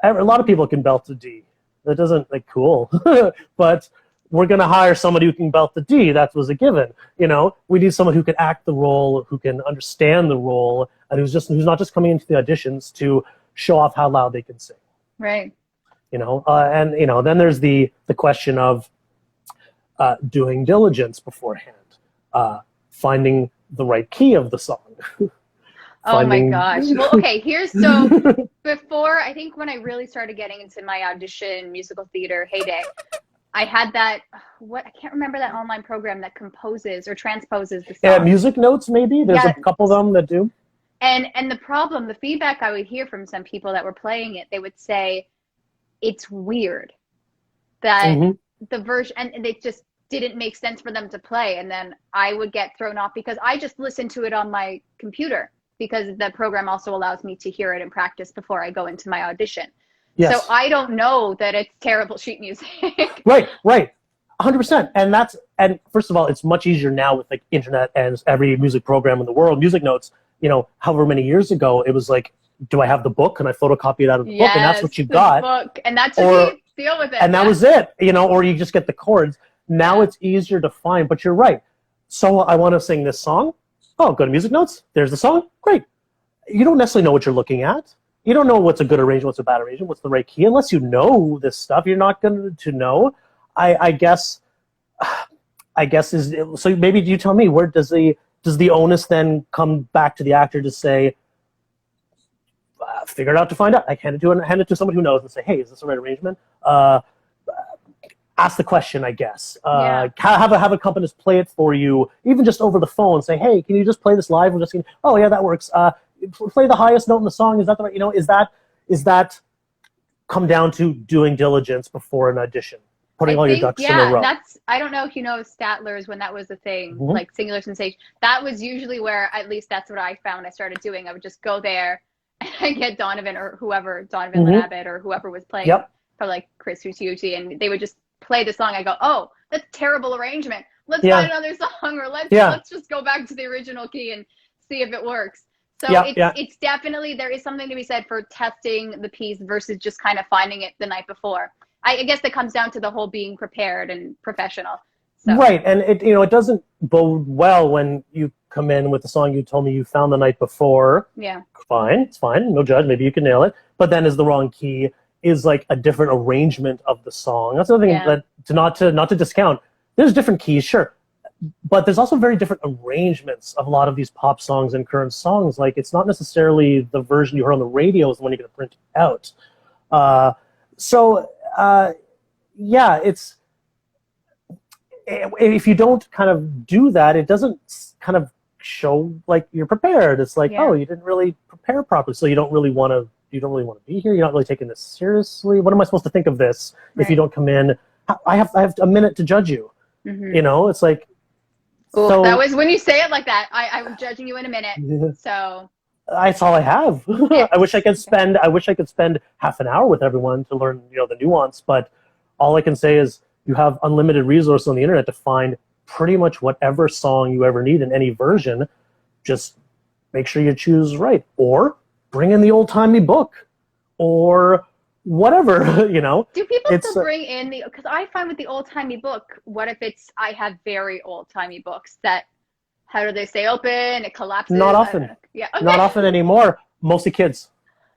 A lot of people can belt a D. That doesn't, like, cool. But we're going to hire somebody who can belt the D. That was a given. You know, we need someone who can act the role, who can understand the role, and who's not just coming into the auditions to show off how loud they can sing. Right. You know, and, you know, then there's the question of doing diligence beforehand, finding the right key of the song. Oh my finding. gosh. Well, okay, so before, I think when I really started getting into my audition musical theater heyday, I had that, I can't remember that online program that composes or transposes the Yeah, song. music notes maybe. There's Yeah. a couple of them that do. And the feedback I would hear from some people that were playing it, they would say it's weird that the version, and it just didn't make sense for them to play. And then I would get thrown off because I just listened to it on my computer, because the program also allows me to hear it and practice before I go into my audition. Yes. So I don't know that it's terrible sheet music. Right. 100%. And first of all, it's much easier now with like internet and every music program in the world. Music notes, however many years ago, it was like, do I have the book? Can I photocopy it out of the book? And that's what you got. Book. And that's what you deal with it. And that was it, or you just get the chords. Now it's easier to find, but you're right. So I want to sing this song. Oh, go to music notes. There's the song. Great. You don't necessarily know what you're looking at. You don't know what's a good arrangement, what's a bad arrangement, what's the right key. Unless you know this stuff, you're not going to know. I guess is so. Maybe you tell me, where does the onus then come back to the actor to say, figure it out to find out? Like hand it to someone who knows and say, hey, is this the right arrangement? Ask the question, I guess. Have a accompanist play it for you, even just over the phone. Say, hey, can you just play this live? We're just going, oh yeah, that works. Play the highest note in the song. Is that the right? Is that come down to doing diligence before an audition, putting all your ducks in a row? I don't know if you know Statler's, when that was a thing, like Singular Sensation. That was usually where, at least that's what I found I started doing. I would just go there and get Donovan or whoever, Donovan Abbott or whoever was playing, for like Chris Hughesy, and they would just play the song. I go, oh, that's terrible arrangement. Let's find another song, or let's just go back to the original key and see if it works. So it's definitely, there is something to be said for testing the piece versus just kind of finding it the night before. I guess that comes down to the whole being prepared and professional. So. Right, and it doesn't bode well when you come in with the song you told me you found the night before. Yeah. Fine, it's fine, no judge, maybe you can nail it. But then is the wrong key, is like a different arrangement of the song. That's another thing that not to discount. There's different keys, sure, but there's also very different arrangements of a lot of these pop songs and current songs. Like, it's not necessarily the version you heard on the radio is the one you're going to print out. It's, if you don't kind of do that, it doesn't kind of show like you're prepared. It's like, oh, you didn't really prepare properly, so you don't really want to be here. You're not really taking this seriously. What am I supposed to think of this if you don't come in? I have a minute to judge you. It's like. Ooh, so that was when you say it like that. I'm judging you in a minute. So. That's all I have. I wish I could spend half an hour with everyone to learn, the nuance. But all I can say is you have unlimited resources on the internet to find pretty much whatever song you ever need in any version. Just make sure you choose right, or bring in the old-timey book, or whatever. Do people still bring in because I find with the old-timey book, what if I have very old-timey books that, how do they stay open? It collapses. Not often. Not often anymore. Mostly kids.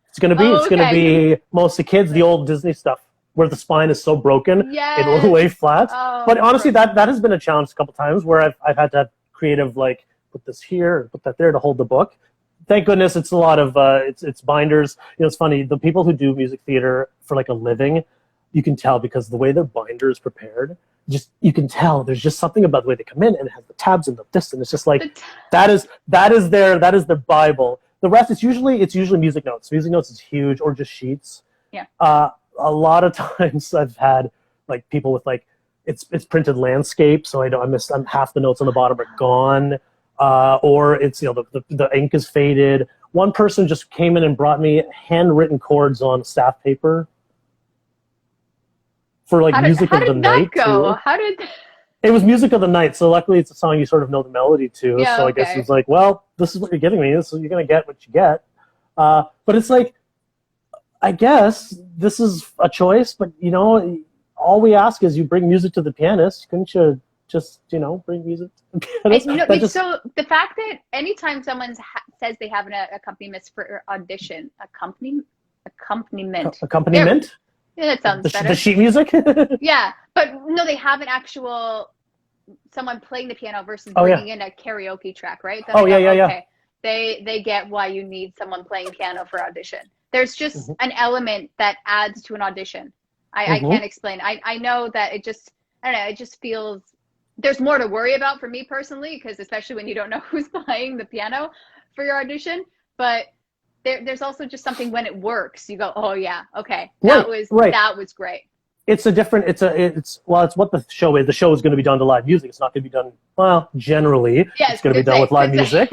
It's gonna be mostly kids. The old Disney stuff where the spine is so broken, it'll lay flat. But honestly, that has been a challenge a couple times where I've had to have creative, like, put this here, put that there to hold the book. Thank goodness it's a lot of it's binders. It's funny, the people who do music theater for like a living, you can tell because the way their binder is prepared, you can tell there's just something about the way they come in, and it has the tabs and this, and it's just like that is their Bible. The rest, it's usually music notes. Music notes is huge, or just sheets. A lot of times I've had like people with like it's printed landscape, so I'm half the notes on the bottom are gone, or it's the ink is faded. One person just came in and brought me handwritten chords on staff paper for like music of the night. How did it was music of the night, so luckily it's a song you sort of know the melody to. So I guess it's like, well, this is what you're giving me, so you're gonna get what you get. But it's like, I guess this is a choice, but all we ask is you bring music to the pianist. Couldn't you just bring music to the pianist? So the fact that anytime someone says they have an accompanist for audition, accompaniment. Yeah, that sounds better. The sheet music? Yeah, but no, they have an actual someone playing the piano versus bringing in a karaoke track, right? Yeah. they get why you need someone playing piano for audition. There's just an element that adds to an audition. I can't explain. I know that it just, I don't know, it just feels, there's more to worry about for me personally, because especially when you don't know who's playing the piano for your audition, but there's also just something when it works, you go, oh yeah, okay, that was great. It's a different, it's what the show is. The show is going to be done to live music. It's not going to be done, well, generally, it's going to be done with live music.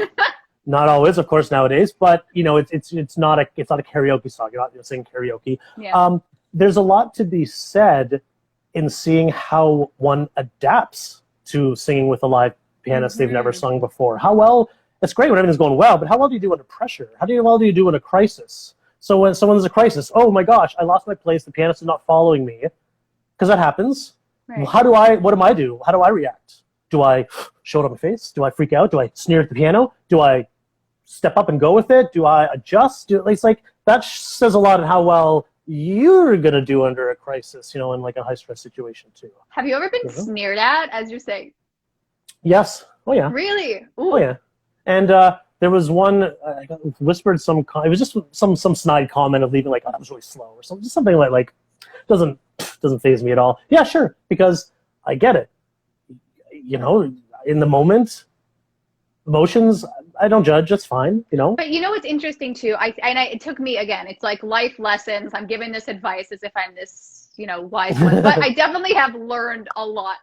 Not always, of course, nowadays, but you know, it's not a karaoke song. You're not singing karaoke. Yeah. There's a lot to be said in seeing how one adapts to singing with a live pianist they've never sung before. How well, it's great when everything's going well, but how well do you do under pressure? How well do you do in a crisis? So when someone's a crisis, oh my gosh, I lost my place, the pianist is not following me, because that happens. Right. What do I do? How do I react? Do I show it on my face? Do I freak out? Do I sneer at the piano? Do I step up and go with it? Do I adjust? It's like, that says a lot on how well you're going to do under a crisis, you know, in like a high stress situation too. Have you ever been sneered at as you're saying? Yes. Oh yeah. Really? Ooh. Oh yeah. And there was one, I whispered it was just some snide comment of leaving like, oh, that was really slow or something, just something like doesn't faze me at all. Yeah, sure. Because I get it. You know, in the moment, emotions, I don't judge. It's fine, you know. But you know what's interesting too? It took me, again, it's like life lessons. I'm giving this advice as if I'm this, you know, wise one. But I definitely have learned a lot,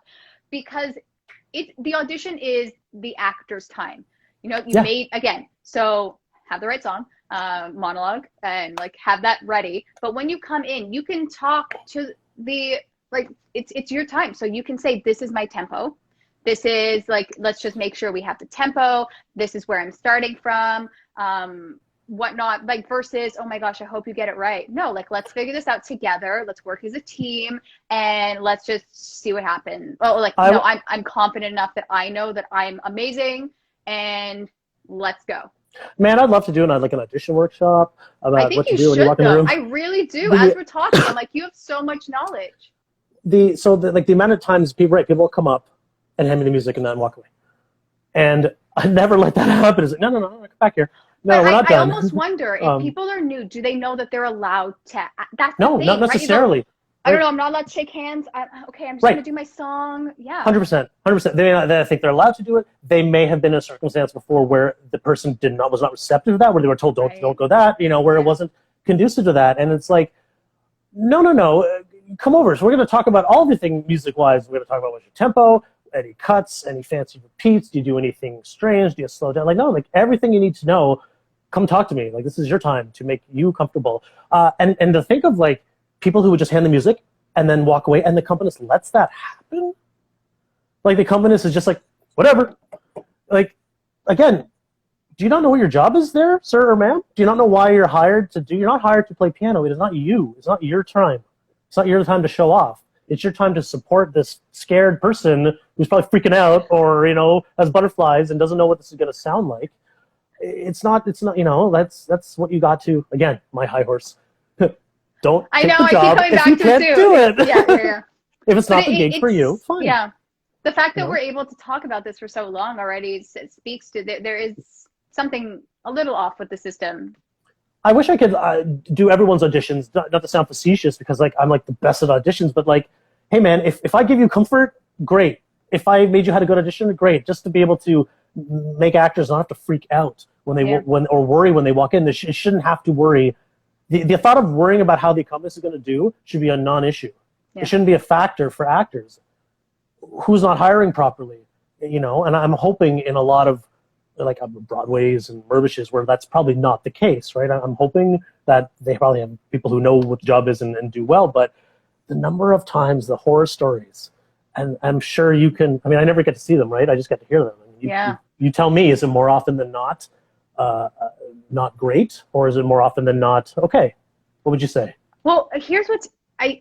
because the audition is the actor's time. You know, so have the right song, monologue, and like have that ready. But when you come in, you can talk to it's your time. So you can say, this is my tempo. This is like, let's just make sure we have the tempo. This is where I'm starting from, whatnot, like versus, oh my gosh, I hope you get it right. No, like, let's figure this out together. Let's work as a team and let's just see what happens. Oh, like, no, I'm confident enough that I know that I'm amazing and let's go. Man, I'd love to do an audition workshop about what to do when you walk in the room. I really do. As we're talking, I'm like, you have so much knowledge. The amount of times people will come up and hand me the music and then walk away. And I never let that happen. It's like, no, come back here. No, we're not done. I almost wonder if people are new, do they know that they're allowed to? That's no, the thing, not necessarily. Right? I don't know. I'm not allowed to shake hands. Okay, I'm just going to do my song. Yeah. 100%. They think they're allowed to do it. They may have been in a circumstance before where the person was not receptive to that, where they were told, don't go that, you know, where it wasn't conducive to that. And it's like, no, come over. So we're going to talk about everything music-wise. We're going to talk about what's your tempo, any cuts, any fancy repeats. Do you do anything strange? Do you slow down? Like, no, like everything you need to know, come talk to me. Like, this is your time to make you comfortable. And to think of like people who would just hand the music and then walk away, and the accompanist lets that happen. Like the accompanist is just like, whatever. Like, again, do you not know what your job is there, sir or ma'am? Do you not know why you're hired to do? You're not hired to play piano. It is not you. It's not your time. It's not your time to show off. It's your time to support this scared person who's probably freaking out or, you know, has butterflies and doesn't know what this is going to sound like. It's not, you know, that's what you got to, again, my high horse. Don't take the job if you can't do it. Yeah. If it's not the gig for you, fine. Yeah. The fact that we're able to talk about this for so long already speaks to there is something a little off with the system. I wish I could do everyone's auditions, not to sound facetious, because like I'm like the best at auditions, but like, hey man, if I give you comfort, great. If I made you how to go to audition, great. Just to be able to make actors not have to freak out when they or worry when they walk in. It shouldn't have to worry. The thought of worrying about how the accompanist is going to do should be a non-issue. Yeah. It shouldn't be a factor for actors. Who's not hiring properly, you know? And I'm hoping in a lot of like Broadways and Merbishes where that's probably not the case, right? I'm hoping that they probably have people who know what the job is and do well, but the number of times the horror stories, and I'm sure you can, I mean, I never get to see them, right? I just get to hear them. You tell me, is it more often than not great, or is it more often than not okay? What would you say? Well, here's I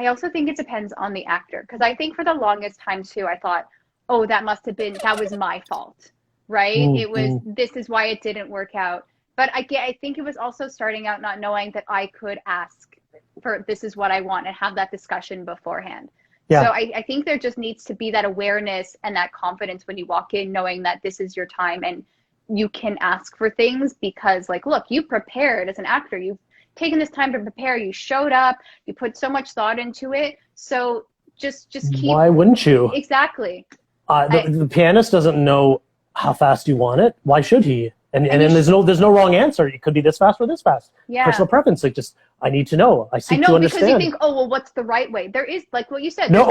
also think it depends on the actor, because I think for the longest time too, I thought, oh, that was my fault, right? This is why it didn't work out. But I think it was also starting out not knowing that I could ask for, this is what I want, and have that discussion beforehand. Yeah. So I think there just needs to be that awareness and that confidence when you walk in, knowing that this is your time and you can ask for things because, like, look, you prepared as an actor. You've taken this time to prepare. You showed up. You put so much thought into it. So just keep. Why wouldn't you? Exactly. The pianist doesn't know how fast you want it. Why should he? And then there's no wrong answer. It could be this fast or this fast. Yeah. Personal preference. Like, just, I need to know. I seek to understand. Because you think, oh, well, what's the right way? There is, like what you said. No,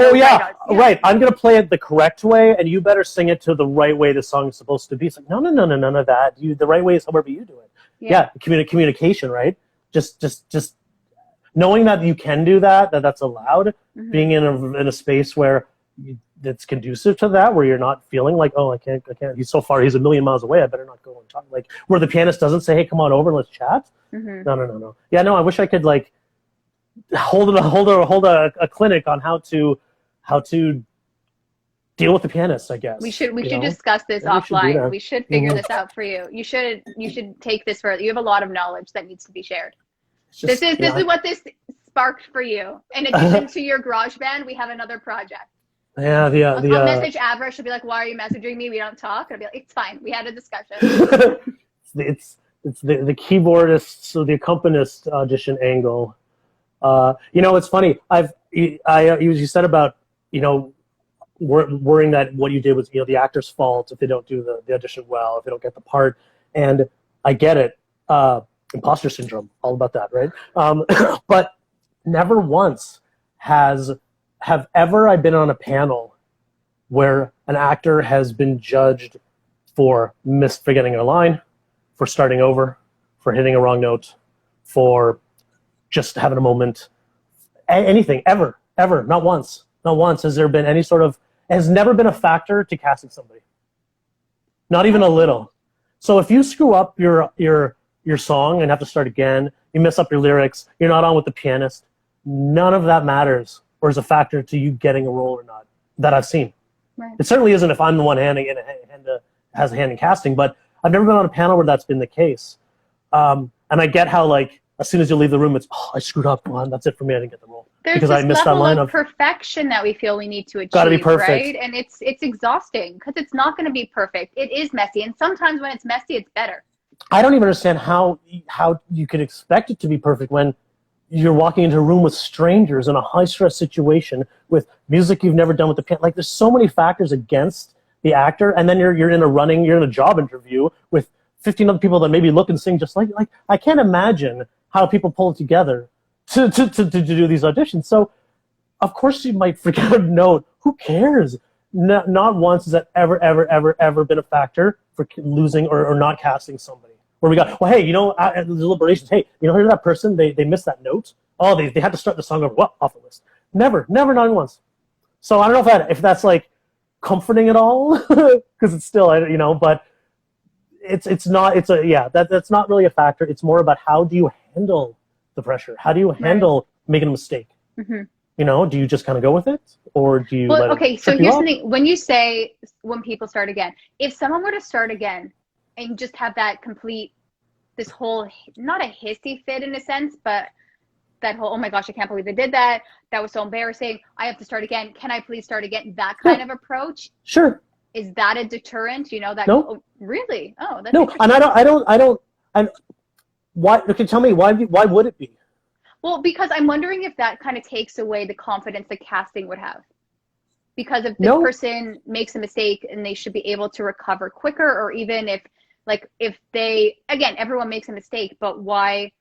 right. I'm going to play it the correct way, and you better sing it to the right way the song is supposed to be. It's like, no, none of that. The right way is however you do it. Yeah, communication, right? Just knowing that you can do that's allowed, being in a space where that's conducive to that, where you're not feeling like, oh, I can't, he's so far, he's a million miles away, I better not go and talk. Like, where the pianist doesn't say, hey, come on over, let's chat. No. Yeah, no, I wish I could, like, hold a clinic on how to deal with the pianist, I guess. We should discuss this offline. We should figure this out for you. You should take this further. You have a lot of knowledge that needs to be shared. This is what this sparked for you. In addition to your GarageBand, we have another project. Yeah, I'll message Avra. She'll be like, "Why are you messaging me? We don't talk." I'll be like, "It's fine. We had a discussion." it's the keyboardist, so the accompanist audition angle. It's funny. You said about worrying that what you did was the actor's fault if they don't do the audition well, if they don't get the part, and I get it. Imposter syndrome, all about that, right? But never once have ever I been on a panel where an actor has been judged for forgetting a line, for starting over, for hitting a wrong note, for just having a moment, anything, ever, not once has there been any sort of, has never been a factor to casting somebody. Not even a little. So if you screw up your song and have to start again, you mess up your lyrics, you're not on with the pianist, none of that matters or is a factor to you getting a role or not, that I've seen. Right. It certainly isn't if I'm the one has a hand in casting, but I've never been on a panel where that's been the case. And I get how, like, as soon as you leave the room, it's, oh, I screwed up, man, that's it for me, I didn't get the role. There's because this I missed level that line of perfection that we feel we need to achieve, gotta be perfect. Right? And it's exhausting because it's not going to be perfect. It is messy, and sometimes when it's messy, it's better. I don't even understand how you could expect it to be perfect when you're walking into a room with strangers in a high-stress situation with music you've never done with the piano. Like, there's so many factors against the actor, and then you're in a job interview with 15 other people that maybe look and sing just like I can't imagine how people pull it together to do these auditions. So, of course, you might forget a note. Who cares? Not once has that ever been a factor for losing or not casting somebody. Where we got, well, hey, the deliberations, hey, here's that person, they missed that note. Oh, they had to start the song over. What? Off the list. Never, not even once. So I don't know if that's like comforting at all, because it's still, but that's not really a factor. It's more about how do you handle the pressure? How do you handle making a mistake? Mm-hmm. Do you just kind of go with it, or do you? Well, okay. So here's the thing: when you say when people start again, if someone were to start again and just have that this whole, not a hissy fit in a sense, but that whole, oh my gosh, I can't believe I did that. That was so embarrassing. I have to start again. Can I please start again? That kind of approach. Sure. Is that a deterrent? That? No. Oh, really? Oh, that's no. And why? Okay, tell me why would it be? Well, because I'm wondering if that kind of takes away the confidence the casting would have. Because if this person makes a mistake and they should be able to recover quicker, or even if they, again, everyone makes a mistake, but why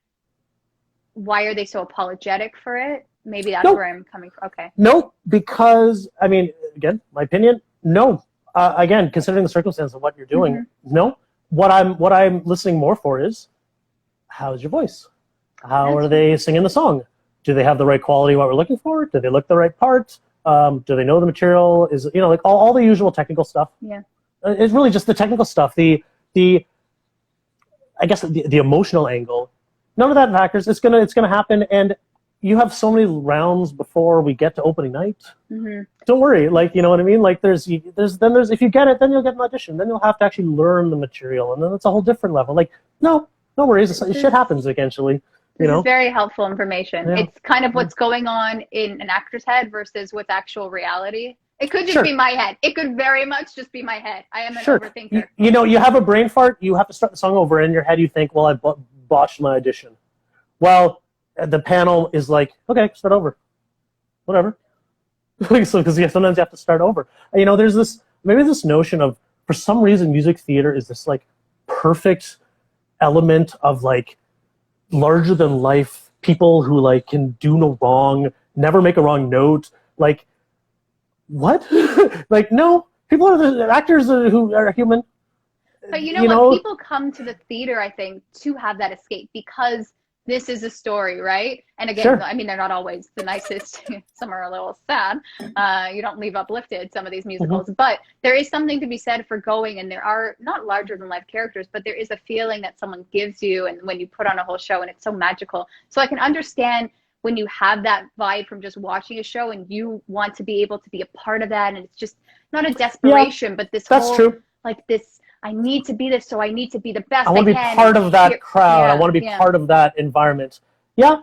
are they so apologetic for it? Maybe that's where I'm coming from. Okay. No, because, again, my opinion, no. Again, considering the circumstance of what you're doing, no. What I'm listening more for is, how's your voice? How are they singing the song? Do they have the right quality, what we're looking for? Do they look the right part? Do they know the material? Is all the usual technical stuff. Yeah. It's really just the technical stuff. The emotional angle. None of that factors. It's gonna happen, and you have so many rounds before we get to opening night. Mm-hmm. Don't worry. You know what I mean? There's if you get it, then you'll get an audition. Then you'll have to actually learn the material, and then it's a whole different level. No worries. Shit happens eventually. This is very helpful information. Yeah. It's kind of what's going on in an actor's head versus what's actual reality. It could just be my head. It could very much just be my head. I am an overthinker. You have a brain fart. You have to start the song over. In your head, you think, well, I botched my audition. Well, the panel is like, okay, start over. Whatever. So, because sometimes you have to start over. There's this notion of, for some reason, music theater is this like perfect element of like larger than life people who like can do no wrong, never make a wrong note. Like, what? Like, no, people are the actors who are human. But you know what? People come to the theater, I think, to have that escape because this is a story, right? And again, I mean, they're not always the nicest. Some are a little sad. You don't leave uplifted, some of these musicals. But there is something to be said for going, and there are not larger than life characters, but there is a feeling that someone gives you, and when you put on a whole show, and it's so magical. So I can understand when you have that vibe from just watching a show and you want to be able to be a part of that, and it's just not a desperation, but this whole, like this, I need to be this, so I need to be the best I want to be part of that crowd. I want to be part of that environment. Yeah,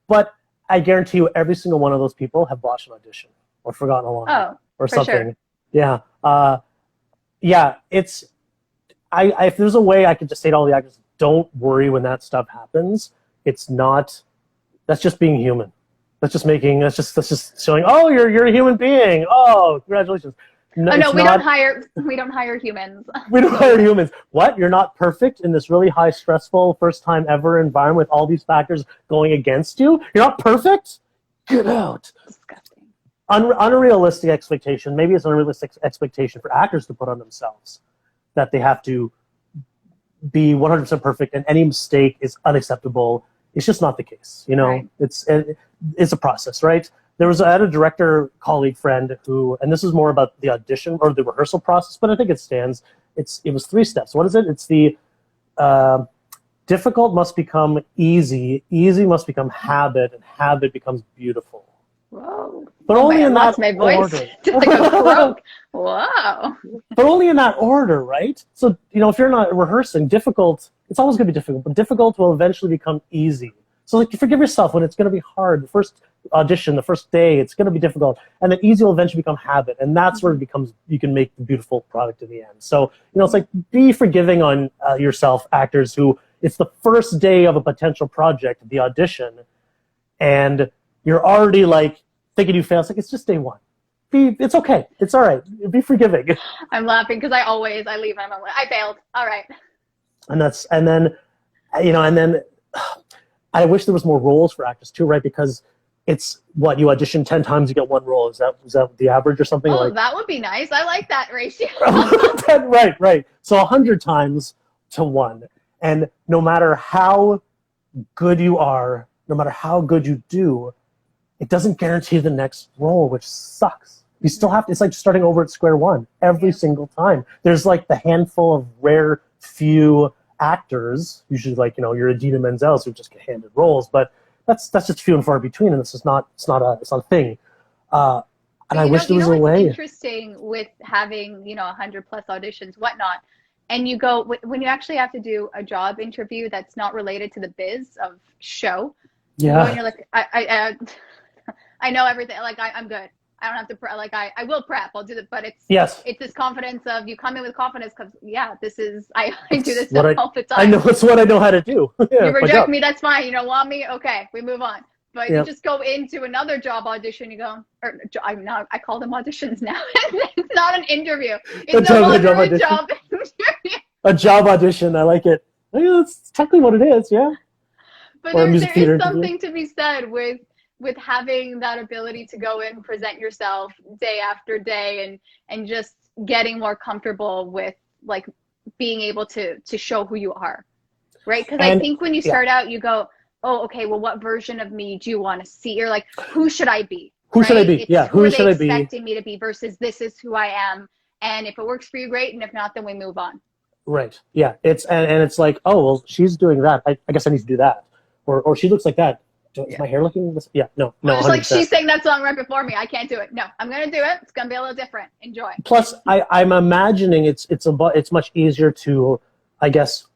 but I guarantee you every single one of those people have watched an audition or forgotten a line or something. Sure. Yeah. It's, if there's a way I could just say to all the actors, don't worry when that stuff happens. It's not, that's just being human. That's just showing, oh, you're a human being. Oh, congratulations. No, we don't hire humans. We don't hire humans. What? You're not perfect in this really high, stressful, first time ever environment with all these factors going against you? You're not perfect? Get out. Disgusting. Unrealistic expectation. Maybe it's an unrealistic expectation for actors to put on themselves, that they have to be 100% perfect and any mistake is unacceptable. It's just not the case. Right. It's a process, right? I had a director colleague friend who, and this is more about the audition or the rehearsal process, but I think it stands. It was 3 steps. What is it? It's the difficult must become easy, easy must become habit, and habit becomes beautiful. Whoa! But only in that my voice. order. Just like a croak. Wow! But only in that order, right? So if you're not rehearsing, difficult. It's always going to be difficult, but difficult will eventually become easy. So like, forgive yourself when it's going to be hard. The first audition, the first day, it's going to be difficult, and then easy will eventually become habit, and that's where it becomes. You can make the beautiful product in the end. So it's like, be forgiving on yourself, actors who it's the first day of a potential project, the audition, and you're already like thinking you failed. It's like, it's just day one. It's okay. It's all right. Be forgiving. I'm laughing because I leave and I'm like, I failed. All right. And then I wish there was more roles for actors too, right? Because it's what you audition 10 times, you get 1 role. Is that the average or something? Oh, that would be nice. I like that ratio. Right. So 100 times to 1. And no matter how good you are, no matter how good you do, it doesn't guarantee the next role, which sucks. You still have to, it's like starting over at square one every single time. There's like the handful of rare few actors, usually like, you're Idina Menzel's who just get handed roles, but that's just few and far between, and it's not a thing. And I wish there was a way. It's interesting with having, 100 plus auditions, whatnot, and you go, when you actually have to do a job interview that's not related to the biz of show, and you're like, I know everything, like I'm good. I don't have to prep. Like I will prep. I'll do that. But it's this confidence of you come in with confidence because this is I do this stuff all the time. I know it's what I know how to do. You reject me, that's fine. You don't want me, okay, we move on. But you just go into another job audition. You go, I call them auditions now. It's not an interview. It's no longer a job interview. A job audition. I like it. That's technically what it is. Yeah. But there is something to be said with having that ability to go in, present yourself day after day, and just getting more comfortable with like being able to show who you are, right? Because I think when you start out, you go, oh, okay, well, what version of me do you want to see? You're like, who should I be? Who should I be? Who should I be? Expecting me to be versus this is who I am. And if it works for you, great. And if not, then we move on. Right. Yeah. It's it's like, oh, well, she's doing that. I guess I need to do that. Or she looks like that. Is my hair looking this? Yeah, no. It's like she's saying that song right before me. I can't do it. No, I'm gonna do it. It's gonna be a little different. Enjoy. Plus, I'm imagining it's much easier to, I guess,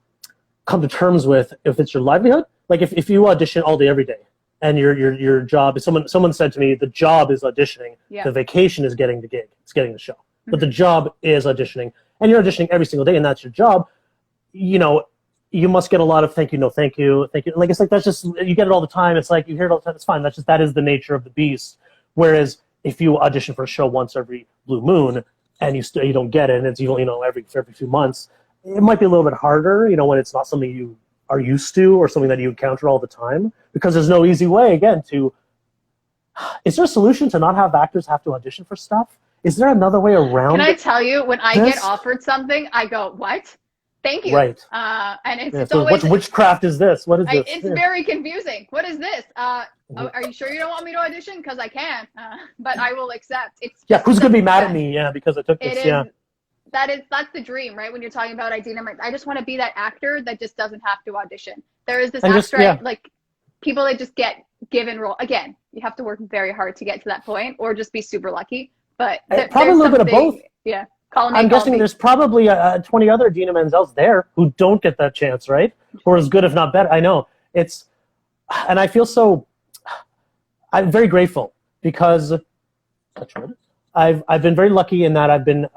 come to terms with if it's your livelihood. Like if you audition all day every day and your job is someone said to me, the job is auditioning. Yeah. The vacation is getting the gig. It's getting the show. But the job is auditioning, and you're auditioning every single day, and that's your job. You know, you must get a lot of thank you, no thank you, thank you. Like, it's like, that's just, you get it all the time. It's like, you hear it all the time. It's fine. That is the nature of the beast. Whereas if you audition for a show once every blue moon and you don't get it, and it's even, every few months, it might be a little bit harder, when it's not something you are used to or something that you encounter all the time, because there's no easy way, again, is there a solution to not have actors have to audition for stuff? Is there another way around? Can I tell you, when I get offered something, I go, what? Thank you. Right. And it's so always... which craft is this? What is this? It's very confusing. What is this? Are you sure you don't want me to audition? Because I can, but I will accept. It's who's going to be mad at me? Yeah, because I took this. That's the dream, right? When you're talking about ID number, I just want to be that actor that just doesn't have to audition. There is this actor, like people that just get given role. Again, you have to work very hard to get to that point, or just be super lucky. But probably a little bit of both. Yeah. I'm guessing there's probably 20 other Dina Menzels there who don't get that chance, right? Or as good, if not better. I know. And I feel I'm very grateful because I've been very lucky in that I've been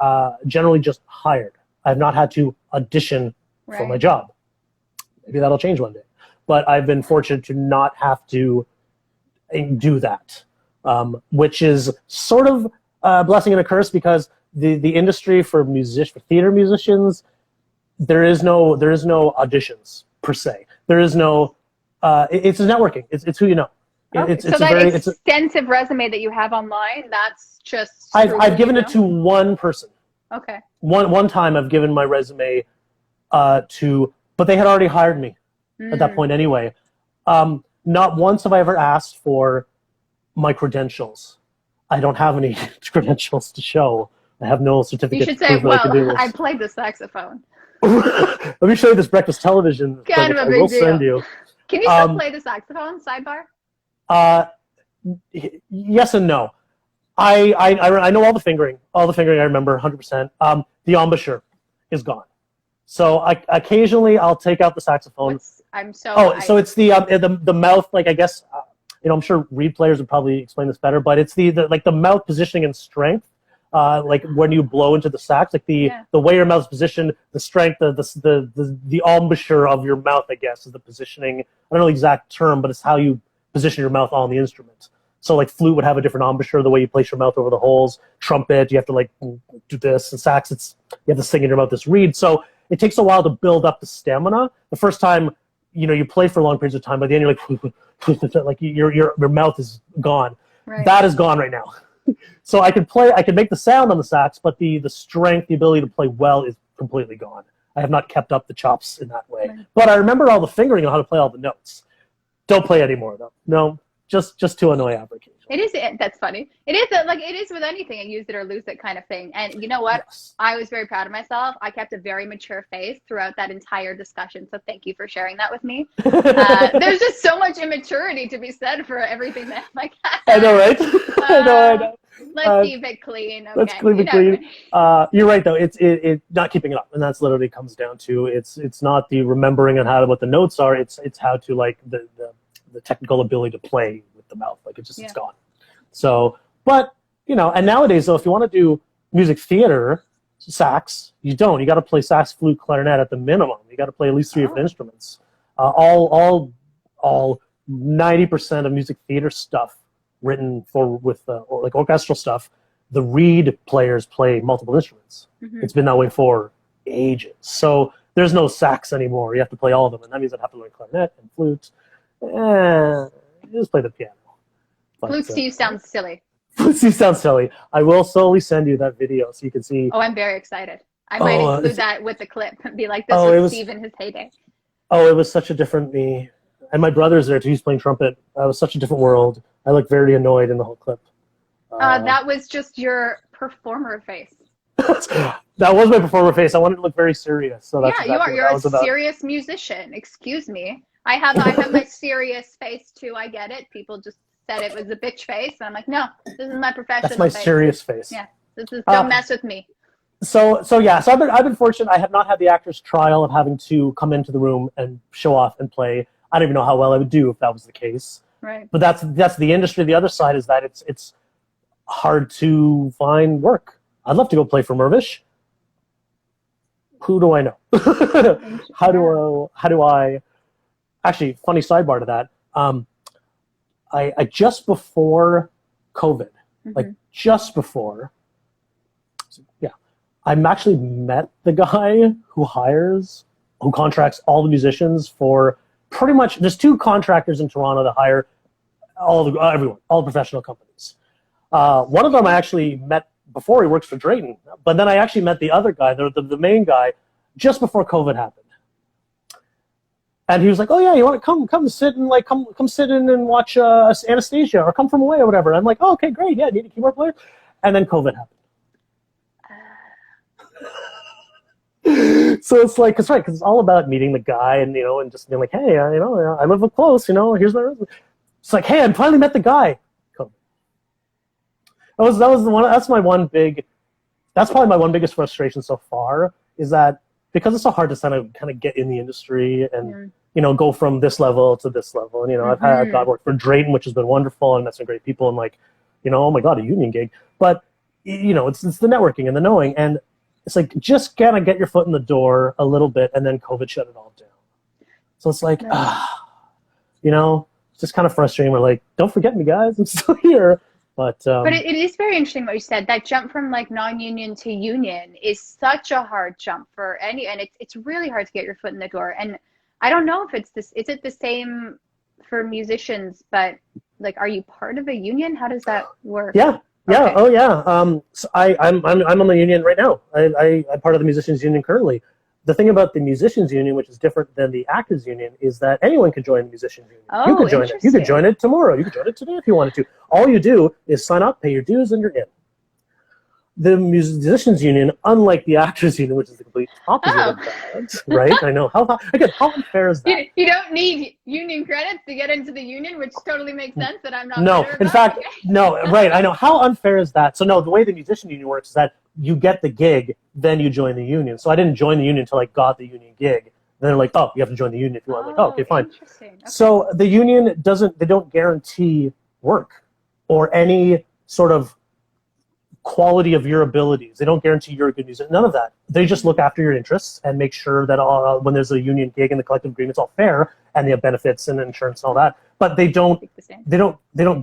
generally just hired. I've not had to audition for my job. Maybe that'll change one day. But I've been fortunate to not have to do that, which is sort of a blessing and a curse, because the industry for theater musicians, there is no auditions per se. There is no it's networking. It's who you know. Okay. It's that very extensive resume that you have online, that's just I've given it to one person. Okay. One time I've given my resume but they had already hired me at that point anyway. Not once have I ever asked for my credentials. I don't have any credentials to show. I have no certificate. You should say, I played the saxophone. Let me show you this breakfast television. Kind of a big deal. Send you. Can you still play the saxophone, sidebar? Yes and no. I know all the fingering. All the fingering I remember 100%. The embouchure is gone. So occasionally I'll take out the saxophone. So it's the mouth, like, I guess, I'm sure Reed players would probably explain this better, but it's the mouth positioning and strength. Like when you blow into the sax, like the way your mouth's positioned, the strength, the embouchure of your mouth, I guess, is the positioning. I don't know the exact term, but it's how you position your mouth on the instrument. So like flute would have a different embouchure, the way you place your mouth over the holes. Trumpet, you have to like do this. And sax, you have to sing in your mouth this reed. So it takes a while to build up the stamina. The first time, you play for long periods of time, by the end you're like your mouth is gone. Right. That is gone right now. So I can make the sound on the sax, but the strength, the ability to play well is completely gone. I have not kept up the chops in that way. Right. But I remember all the fingering on how to play all the notes. Don't play anymore though. No, just to annoy application. It is. That's funny. It is like it is with anything, a use it or lose it kind of thing. And you know what? Yes. I was very proud of myself. I kept a very mature face throughout that entire discussion. So thank you for sharing that with me. There's just so much immaturity to be said for everything that like. I know, right? I know. Let's keep it clean. Okay. Let's keep it clean. You're right though. It's not keeping it up, and that's literally comes down to it's not the remembering and what the notes are. It's how to like the technical ability to play with the mouth. Like it's gone. So, but and nowadays though, if you want to do music theater, sax, you don't. You got to play sax, flute, clarinet at the minimum. You got to play at least 3 different instruments. All 90% of music theater stuff written with like orchestral stuff, the reed players play multiple instruments. Mm-hmm. It's been that way for ages. So there's no sax anymore. You have to play all of them, and that means I'd have to learn clarinet and flute. Just play the piano. Flute to you sounds silly. Flute to you sounds silly. I will slowly send you that video so you can see. Oh, I'm very excited. I might include that with the clip and be like, this was Steve in his heyday. Oh, it was such a different me. And my brother's there too. He's playing trumpet. It was such a different world. I looked very annoyed in the whole clip. That was just your performer face. That was my performer face. I wanted to look very serious. So that's exactly you're a serious musician. Excuse me. I have my serious face too. I get it. People just said it was a bitch face, and I'm like, no, this is my professional face. That's my serious face. Yeah, don't mess with me. So I've been fortunate. I have not had the actor's trial of having to come into the room and show off and play. I don't even know how well I would do if that was the case. Right. But that's the industry. The other side is that it's hard to find work. I'd love to go play for Mervish. Who do I know? How do I? Actually, funny sidebar to that. I just before COVID, like just before, yeah, I actually met the guy who contracts all the musicians for pretty much. There's 2 contractors in Toronto that hire everyone, all professional companies. One of them I actually met before he works for Drayton, but then I actually met the other guy, the main guy, just before COVID happened. And he was like, "Oh yeah, you want to come sit and come sit in and watch Anastasia or come from away or whatever." I'm like, "Oh, okay, great, yeah, need a keyboard player." And then COVID happened. So it's like, because it's all about meeting the guy and and just being like, "Hey, I live up close, here's my resume." It's like, "Hey, I finally met the guy." COVID. That was the one. That's probably my one biggest frustration so far, is that because it's so hard to kind of get in the industry and go from this level to this level. And I've got work for Drayton, which has been wonderful, and that's some great people, and oh my god, a union gig. But it's the networking and the knowing, and it's like just kind of get your foot in the door a little bit, and then COVID shut it all down. So it's like, it's just kind of frustrating. We're like, don't forget me, guys, I'm still here. But it is very interesting what you said. That jump from non-union to union is such a hard jump for and it's really hard to get your foot in the door. And I don't know if it's this. Is it the same for musicians? But are you part of a union? How does that work? Yeah. Okay. Oh yeah. So I'm on the union right now. I'm part of the musicians union currently. The thing about the musicians union, which is different than the actors union, is that anyone can join the musicians union. Oh, you could join it. You could join it tomorrow. You could join it today if you wanted to. All you do is sign up, pay your dues, and you're in. The musicians union, unlike the actors union, which is the complete opposite of that, right? I know. How unfair is that? You don't need union credits to get into the union, which totally makes sense that I'm not. No, in fact, no, right. I know. How unfair is that? So no, the way the musician union works is that you get the gig, then you join the union. So I didn't join the union until I got the union gig. Then they're like, "Oh, you have to join the union if you want." I'm like, "Oh, okay, fine." Interesting. Okay. So the union they don't guarantee work or any sort of quality of your abilities. They don't guarantee you're a good musician. None of that. They just look after your interests and make sure that when there's a union gig and the collective agreement's all fair and they have benefits and insurance and all that. But they don't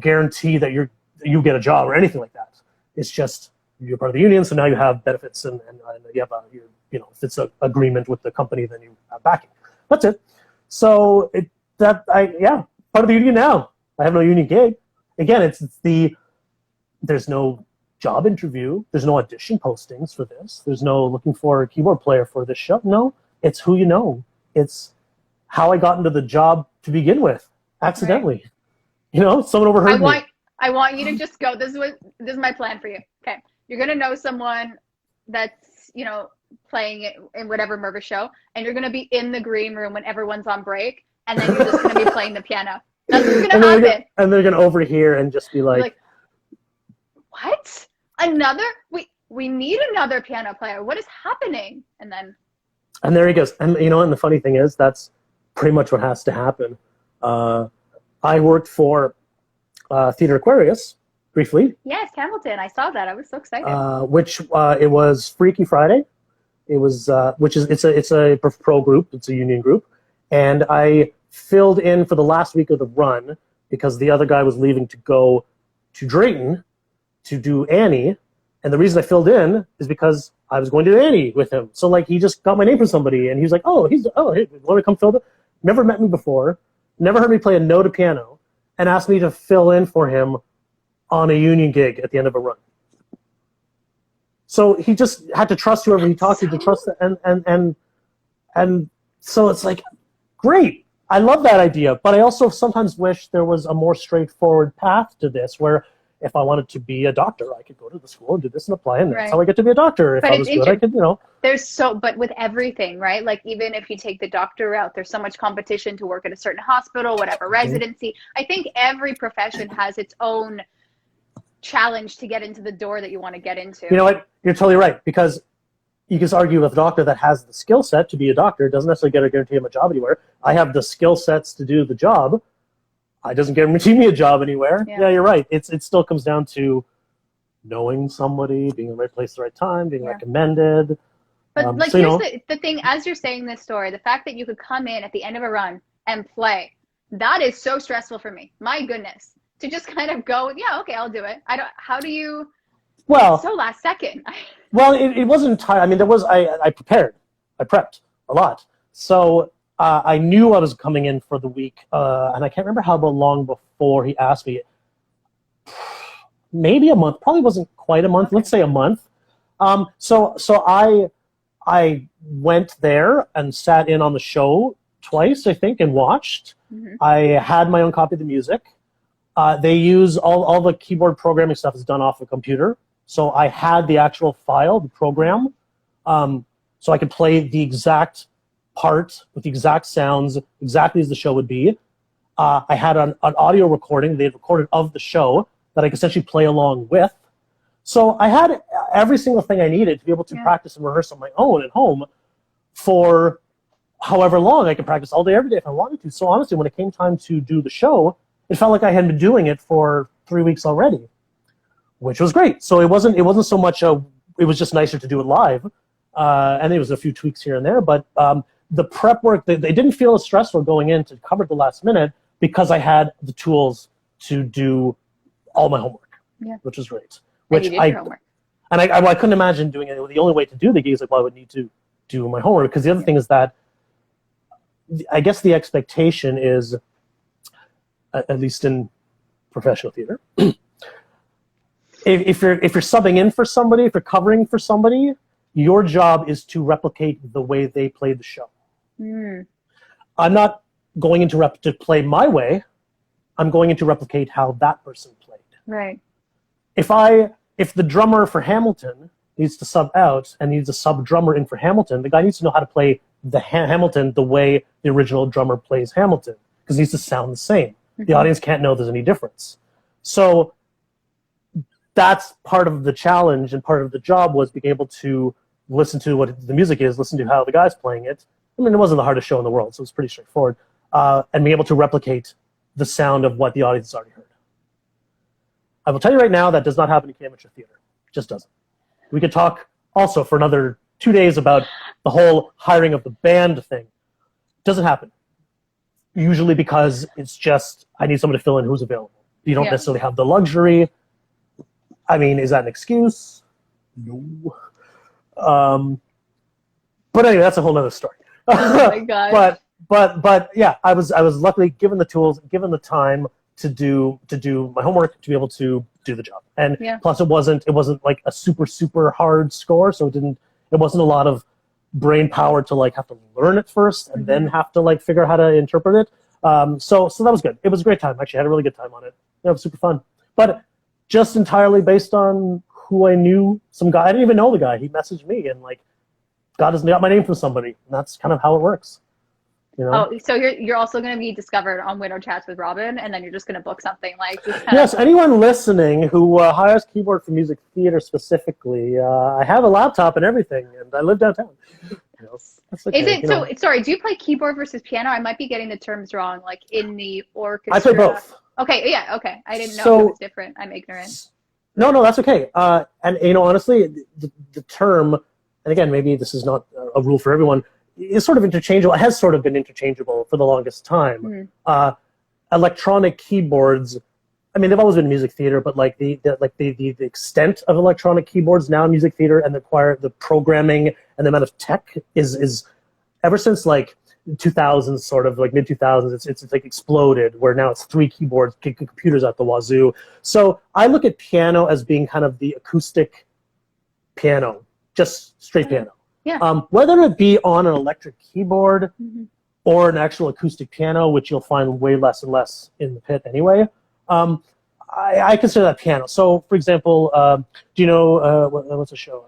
guarantee that you get a job or anything like that. It's just you're part of the union, so now you have benefits and you have if it's an agreement with the company, then you have backing. That's it. So part of the union now. I have no union gig. Again, there's no job interview. There's no audition postings for this. There's no looking for a keyboard player for this show. No, it's who you know. It's how I got into the job to begin with, accidentally. Right. Someone overheard me. I want you to just go. This is my plan for you. Okay, you're gonna know someone that's playing it in whatever Merva show, and you're gonna be in the green room when everyone's on break, and then you're just gonna be playing the piano. That's what's gonna happen. And they're gonna overhear and just be like, what? We need another piano player. What is happening? And there he goes. And and the funny thing is, that's pretty much what has to happen. I worked for Theatre Aquarius briefly. Yes, Hamilton. I saw that. I was so excited. Which it was Freaky Friday. It was it's a pro group. It's a union group, and I filled in for the last week of the run because the other guy was leaving to go to Drayton to do Annie, and the reason I filled in is because I was going to do Annie with him. So he just got my name from somebody, and he was like, hey, want to come fill in? Never met me before, never heard me play a note of piano, and asked me to fill in for him on a union gig at the end of a run. So he just had to trust whoever he talked to trust, and so it's like, great. I love that idea, but I also sometimes wish there was a more straightforward path to this, where if I wanted to be a doctor, I could go to the school and do this and apply, and that's how I get to be a doctor. If I was good, I could, but with everything, right? Even if you take the doctor route, there's so much competition to work at a certain hospital, whatever residency. I think every profession has its own challenge to get into the door that you want to get into. You know what? You're totally right, because you can argue with a doctor that has the skill set to be a doctor doesn't necessarily guarantee him a job anywhere. I have the skill sets to do the job. it doesn't guarantee me a job anywhere. Yeah. Yeah, you're right. It still comes down to knowing somebody, being in the right place at the right time, being recommended. But like, so, here's the thing, as you're saying this story, the fact that you could come in at the end of a run and play, that is so stressful for me. My goodness. To just kind of go, yeah, okay, I'll do it. How do you, well, so last second. Well, it wasn't entirely, I mean, I prepared. I prepped a lot. So I knew I was coming in for the week, and I can't remember how long before he asked me. Maybe a month, probably wasn't quite a month, let's say a month. So I went there and sat in on the show twice, I think, and watched. Mm-hmm. I had my own copy of the music. They use all the keyboard programming stuff is done off the computer. So I had the actual file, the program, so I could play the exact part with the exact sounds, exactly as the show would be. I had an audio recording they had recorded of the show that I could essentially play along with. So I had every single thing I needed to be able to practice and rehearse on my own at home for however long. I could practice all day, every day if I wanted to. So honestly, when it came time to do the show, it felt like I had been doing it for 3 weeks already, which was great. So it wasn't so much it was just nicer to do it live, and there was a few tweaks here and there. But the prep work, they didn't feel as stressful going in to cover at the last minute because I had the tools to do all my homework, which was great. Which you did your homework. And I couldn't imagine doing it. The only way to do the gig is like, well, I would need to do my homework, because the other thing is that I guess the expectation is, at least in professional theater, if you're subbing in for somebody, if you're covering for somebody, your job is to replicate the way they played the show. I'm not going in to play my way. I'm going in to replicate how that person played. Right. If the drummer for Hamilton needs to sub out and needs a sub drummer in for Hamilton, the guy needs to know how to play the Hamilton the way the original drummer plays Hamilton, because it needs to sound the same. The audience can't know there's any difference. So that's part of the challenge, and part of the job was being able to listen to what the music is, listen to how the guy's playing it. I mean, it wasn't the hardest show in the world, so it was pretty straightforward. And being able to replicate the sound of what the audience has already heard. I will tell you right now, that does not happen in amateur theater. It just doesn't. We could talk also for another 2 days about the whole hiring of the band thing. It doesn't happen. Usually because it's just, I need someone to fill in who's available. You don't necessarily have the luxury. I mean, is that an excuse? No. But anyway, that's a whole other story. Oh my God. But yeah, I was luckily given the tools, given the time to do my homework, to be able to do the job. And plus it wasn't like a super hard score, so it wasn't a lot of brain power to like have to learn it first and then have to like figure out how to interpret it. So that was good. It was a great time. Actually, I had a really good time on it. It was super fun. But just entirely based on who I knew, some guy. I didn't even know the guy. He messaged me and like got my name from somebody. And that's kind of how it works. You know? Oh, so you're also going to be discovered on Window Chats with Robyn, and then you're just going to book something like this. Yes, anyone listening who hires keyboard for music theater specifically, I have a laptop and everything, and I live downtown. You know, okay, is it so? Sorry, do you play keyboard versus piano? I might be getting the terms wrong. Like in the orchestra. I play both. Okay, yeah, okay. I didn't know it was different. I'm ignorant. No, that's okay. And you know, honestly, the term, and again, maybe this is not a rule for everyone, is sort of interchangeable. It has sort of been interchangeable for the longest time. Electronic keyboards, I mean, they've always been music theater, but like the extent of electronic keyboards now in music theater, and the programming and the amount of tech is ever since like 2000s, sort of like mid 2000s, it's like exploded, where now it's 3 keyboards, computers at the wazoo. So I look at piano as being kind of the acoustic piano, just straight piano. Yeah. Whether it be on an electric keyboard or an actual acoustic piano, which you'll find way less and less in the pit anyway, I consider that piano. So, for example, do you know, what's the show?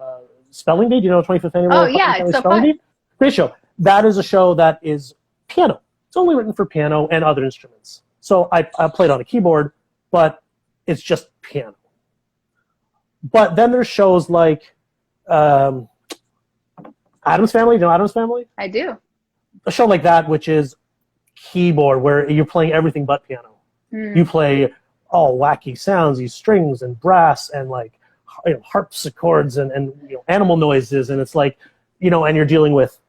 Spelling Bee? Do you know 25th Annual? Oh, yeah, it's so fun. Bee? Great show. That is a show that is piano. It's only written for piano and other instruments. So I played on a keyboard, but it's just piano. But then there's shows like Addams Family. Do you know Addams Family? I do. A show like that, which is keyboard, where you're playing everything but piano. You play all wacky sounds, these strings and brass and like harpsichords and animal noises, and it's like, and you're dealing with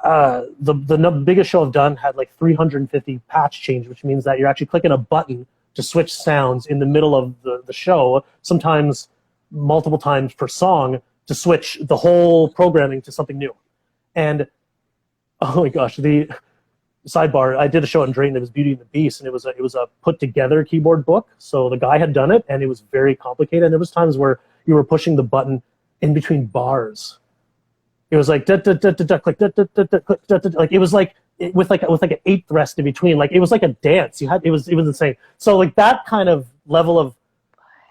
the biggest show I've done had like 350 patch change, which means that you're actually clicking a button to switch sounds in the middle of the show, sometimes multiple times per song, to switch the whole programming to something new. And oh my gosh, the sidebar, I did a show in Drayton, it was Beauty and the Beast, and it was a put together keyboard book. So the guy had done it, and it was very complicated. And there was times where you were pushing the button in between bars. It was like click, like it was like with an eighth rest in between. Like it was like a dance. It was insane. So like that kind of level of,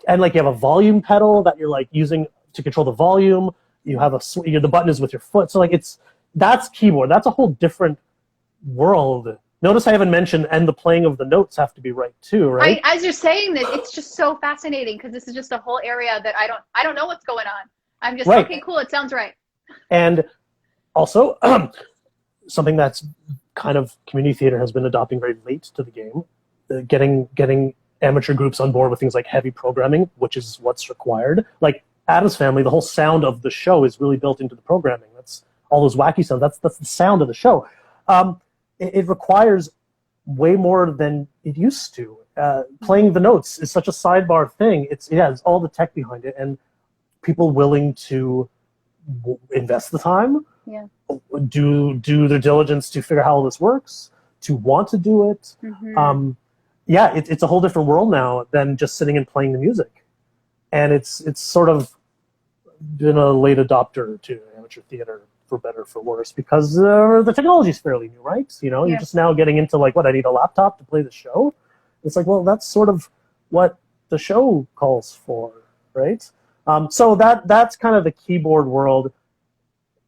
and like you have a volume pedal that you're like using to control the volume. You have the button is with your foot. So like that's keyboard. That's a whole different world. Notice I haven't mentioned, and the playing of the notes have to be right too, right? As you're saying this, it's just so fascinating because this is just a whole area that I don't know what's going on. I'm just okay, cool. It sounds right. And also, something that's kind of community theater has been adopting very late to the game, getting amateur groups on board with things like heavy programming, which is what's required. Like Addams Family, the whole sound of the show is really built into the programming. That's all those wacky sounds. That's the sound of the show. It requires way more than it used to. Playing the notes is such a sidebar thing. It has all the tech behind it, and people willing to invest the time, do their diligence to figure out how all this works, to want to do it. Mm-hmm. It's a whole different world now than just sitting and playing the music. And it's sort of been a late adopter to amateur theater, for better or for worse, because the technology is fairly new, right? You're just now getting into like, what, I need a laptop to play the show? It's like, well, that's sort of what the show calls for, right? So that's kind of the keyboard world.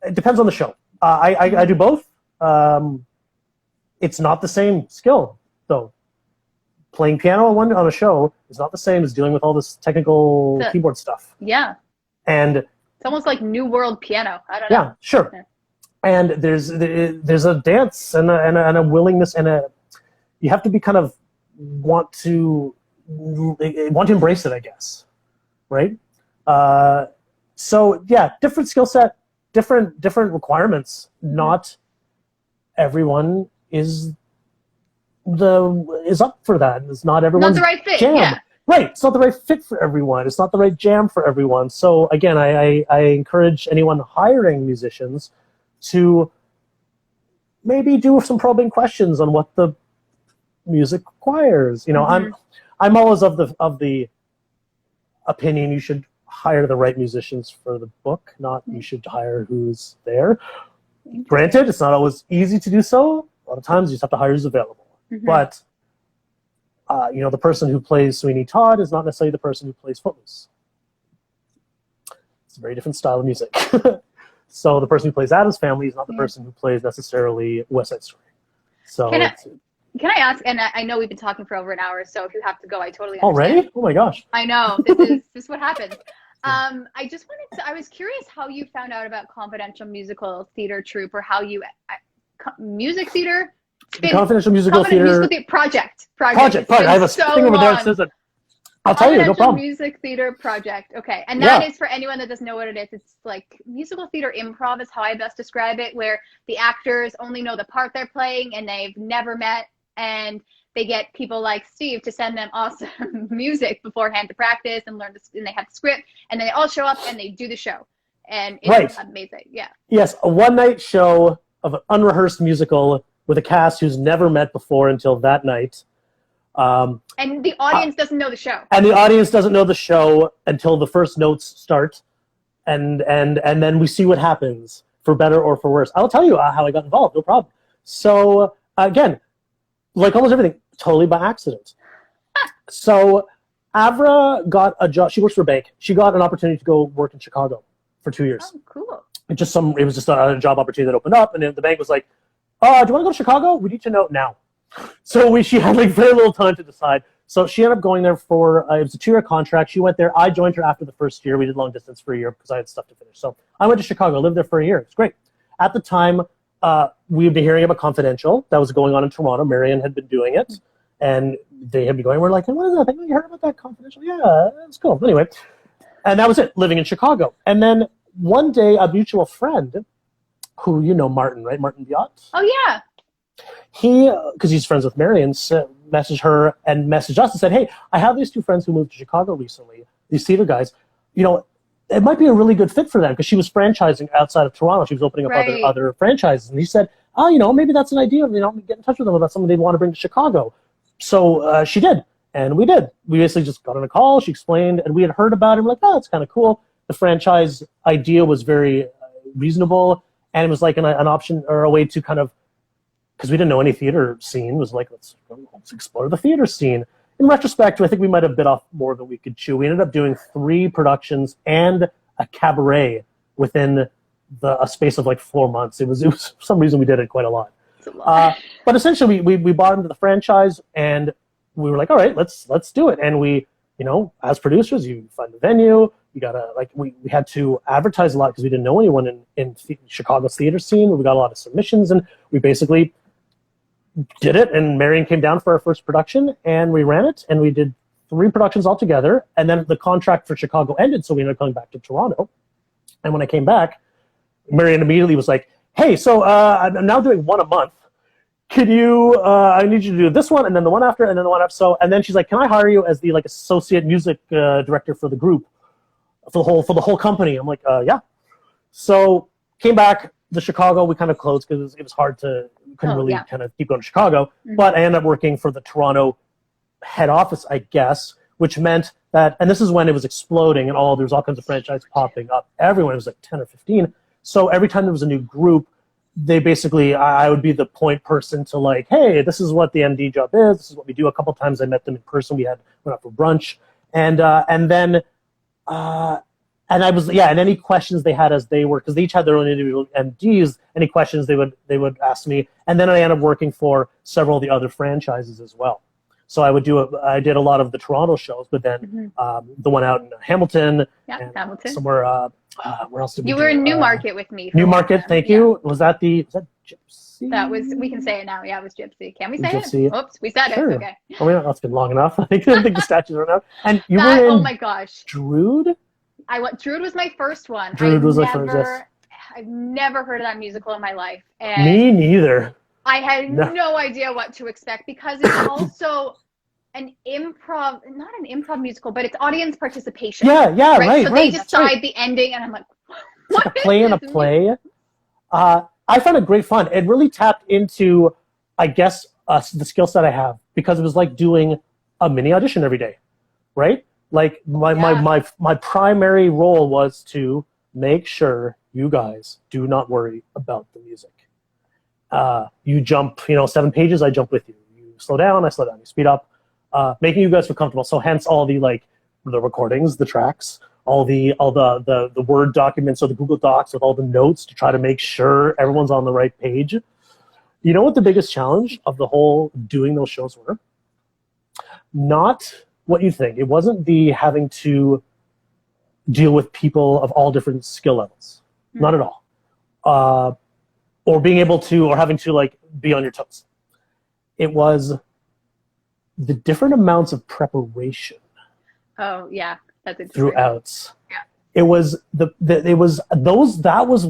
It depends on the show. I do both. It's not the same skill, though. Playing piano on a show is not the same as dealing with all this technical keyboard stuff. Yeah. And it's almost like new world piano. I don't know. Yeah, sure. Yeah. And there's a dance and a willingness and you have to be kind of want to embrace it, I guess, right? So yeah, different skill set, different requirements. Not everyone is up for that. It's not everyone's not the right fit. Jam. Yeah. Right. It's not the right fit for everyone. It's not the right jam for everyone. So again, I encourage anyone hiring musicians to maybe do some probing questions on what the music requires. Mm-hmm. I'm always of the opinion you should hire the right musicians for the book, not you should hire who's there. Granted, it's not always easy to do so. A lot of times you just have to hire who's available. Mm-hmm. But the person who plays Sweeney Todd is not necessarily the person who plays Footloose. It's a very different style of music. So the person who plays Addams Family is not the person who plays necessarily West Side Story. So can I ask, and I know we've been talking for over an hour, so if you have to go, I totally understand. Already? Oh my gosh. I know. This is what happens. I was curious how you found out about Confidential Musical Theater Troupe, or how you, music theater? Confidential Musical Theater Project. I have a thing over there that says that. I'll tell you, no problem. Music Theater Project. Okay. And that is, for anyone that doesn't know what it is, it's like musical theater improv is how I best describe it, where the actors only know the part they're playing and they've never met, and they get people like Steve to send them awesome music beforehand to practice and learn and they have the script, and they all show up and they do the show. And it's amazing. Yeah. Yes, a one-night show of an unrehearsed musical with a cast who's never met before until that night. And the audience doesn't know the show. And the audience doesn't know the show until the first notes start, and then we see what happens, for better or for worse. I'll tell you how I got involved, no problem. So again, like almost everything, totally by accident. So Avra got a job. She works for a bank. She got an opportunity to go work in Chicago for 2 years. Oh, cool. It was just a job opportunity that opened up, and the bank was like, do you want to go to Chicago? We need to know now. So she had like very little time to decide. So she ended up going there for, it was a 2-year contract. She went there. I joined her after the first year. We did long distance for a year because I had stuff to finish. So I went to Chicago, lived there for a year. It's great. At the time, we had been hearing about Confidential. That was going on in Toronto. Marion had been doing it. And they had me going, we're like, hey, what is that? I think you heard about that Confidential? Yeah, it's cool. Anyway, and that was it, living in Chicago. And then one day, a mutual friend, who you know, Martin, right? Martin Biot? Oh, yeah. He, because he's friends with Marion, messaged her and messaged us and said, hey, I have these two friends who moved to Chicago recently, these theater guys. You know, it might be a really good fit for them, because she was franchising outside of Toronto. She was opening up other franchises. And he said, oh, you know, maybe that's an idea. You know, get in touch with them about something they'd want to bring to Chicago. So she did, and we did. We basically just got on a call. She explained, and we had heard about it. We're like, oh, that's kind of cool. The franchise idea was very reasonable, and it was like an option or a way to kind of, because we didn't know any theater scene, was like, let's explore the theater scene. In retrospect, I think we might have bit off more than we could chew. We ended up doing 3 productions and a cabaret within a space of like 4 months. It was for some reason we did it quite a lot. But essentially, we bought into the franchise, and we were like, all right, let's do it. And we, you know, as producers, you find the venue. You gotta, like, we had to advertise a lot because we didn't know anyone in Chicago's theater scene. We got a lot of submissions, and we basically did it. And Marion came down for our first production, and we ran it, and we did 3 productions altogether. And then the contract for Chicago ended, so we ended up coming back to Toronto. And when I came back, Marion immediately was like, hey, so I'm now doing 1 a month. Can you, I need you to do this one, and then the one after, and then the one after. So, and then she's like, can I hire you as the like associate music director for the group, for the whole company? I'm like, yeah. So came back to Chicago. We kind of closed because it was hard to, couldn't really kind of keep going to Chicago. Mm-hmm. But I ended up working for the Toronto head office, I guess, which meant that, and this is when it was exploding, and there's all kinds of franchises popping up. Everyone, it was like 10 or 15. So every time there was a new group, they basically, I would be the point person to like, hey, this is what the MD job is. This is what we do. A couple times I met them in person. We went out for brunch, and then I was, and any questions they had as they were, because they each had their own individual MDs. Any questions they would ask me, and then I ended up working for several of the other franchises as well. So I did a lot of the Toronto shows, but then the one out in Hamilton, and Hamilton, somewhere. Where else did we You were in Newmarket with me. Newmarket, thank you. Was that Gypsy? That was, we can say it now. Yeah, it was Gypsy. Can we say Gypsy. it? Oops, we said Sure. it. Okay. Oh, yeah, that's been long enough. I think the statues are enough. And you were in oh my gosh. Drood? Drood was my first one. Drood was my first, yes. I've never heard of that musical in my life. And me neither. I had no idea what to expect, because it's also an improv, not an improv musical, but it's audience participation. Yeah, right. So they decide the ending, and I'm like, what? Like a play in a play. I found it great fun. It really tapped into, I guess, the skill set I have, because it was like doing a mini audition every day, right? Like my primary role was to make sure you guys do not worry about the music. You jump, 7 pages, I jump with you. You slow down, I slow down. You speed up. Making you guys feel comfortable. So hence all the the recordings, the tracks, all the Word documents or the Google Docs with all the notes to try to make sure everyone's on the right page. You know what the biggest challenge of the whole doing those shows were? Not what you think. It wasn't the having to deal with people of all different skill levels. Mm-hmm. Not at all. Or being able to, or having to be on your toes. It was the different amounts of preparation. Oh yeah, that's interesting. Throughout. Yeah. It was that was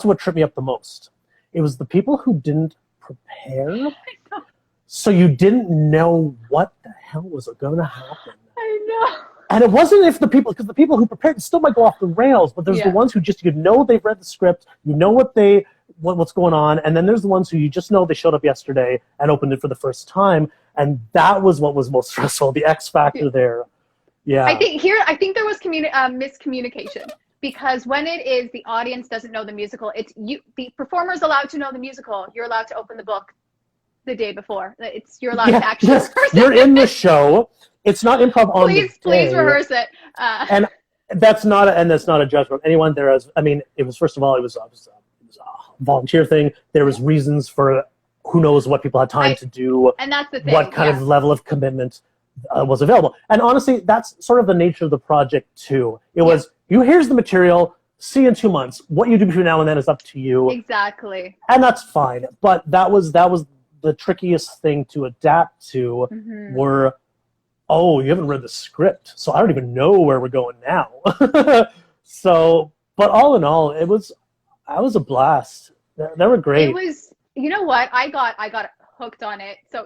what tripped me up the most. It was the people who didn't prepare. So you didn't know what the hell was going to happen. I know. And it wasn't because the people who prepared still might go off the rails, but there's the ones who just, they've read the script, what's going on, and then there's the ones who you just know they showed up yesterday and opened it for the first time, and that was what was most stressful, the X factor there. Yeah. I think there was miscommunication, because when it is the audience doesn't know the musical, it's the performer's allowed to know the musical, you're allowed to open the book the day before. You're allowed to actually rehearse it. You're in the show. It's not improv on the day. Please rehearse it. And that's not a judgment. Anyone there is. I mean, it was, first of all, it was a volunteer thing. There was reasons for who knows what people had time to do. And that's the thing. What kind of level of commitment was available. And honestly, that's sort of the nature of the project too. It was, here's the material. See you in 2 months. What you do between now and then is up to you. Exactly. And that's fine. But that was the trickiest thing to adapt to were, oh, you haven't read the script, so I don't even know where we're going now. So, but all in all, I was a blast. They were great. It was, you know what? I got hooked on it. So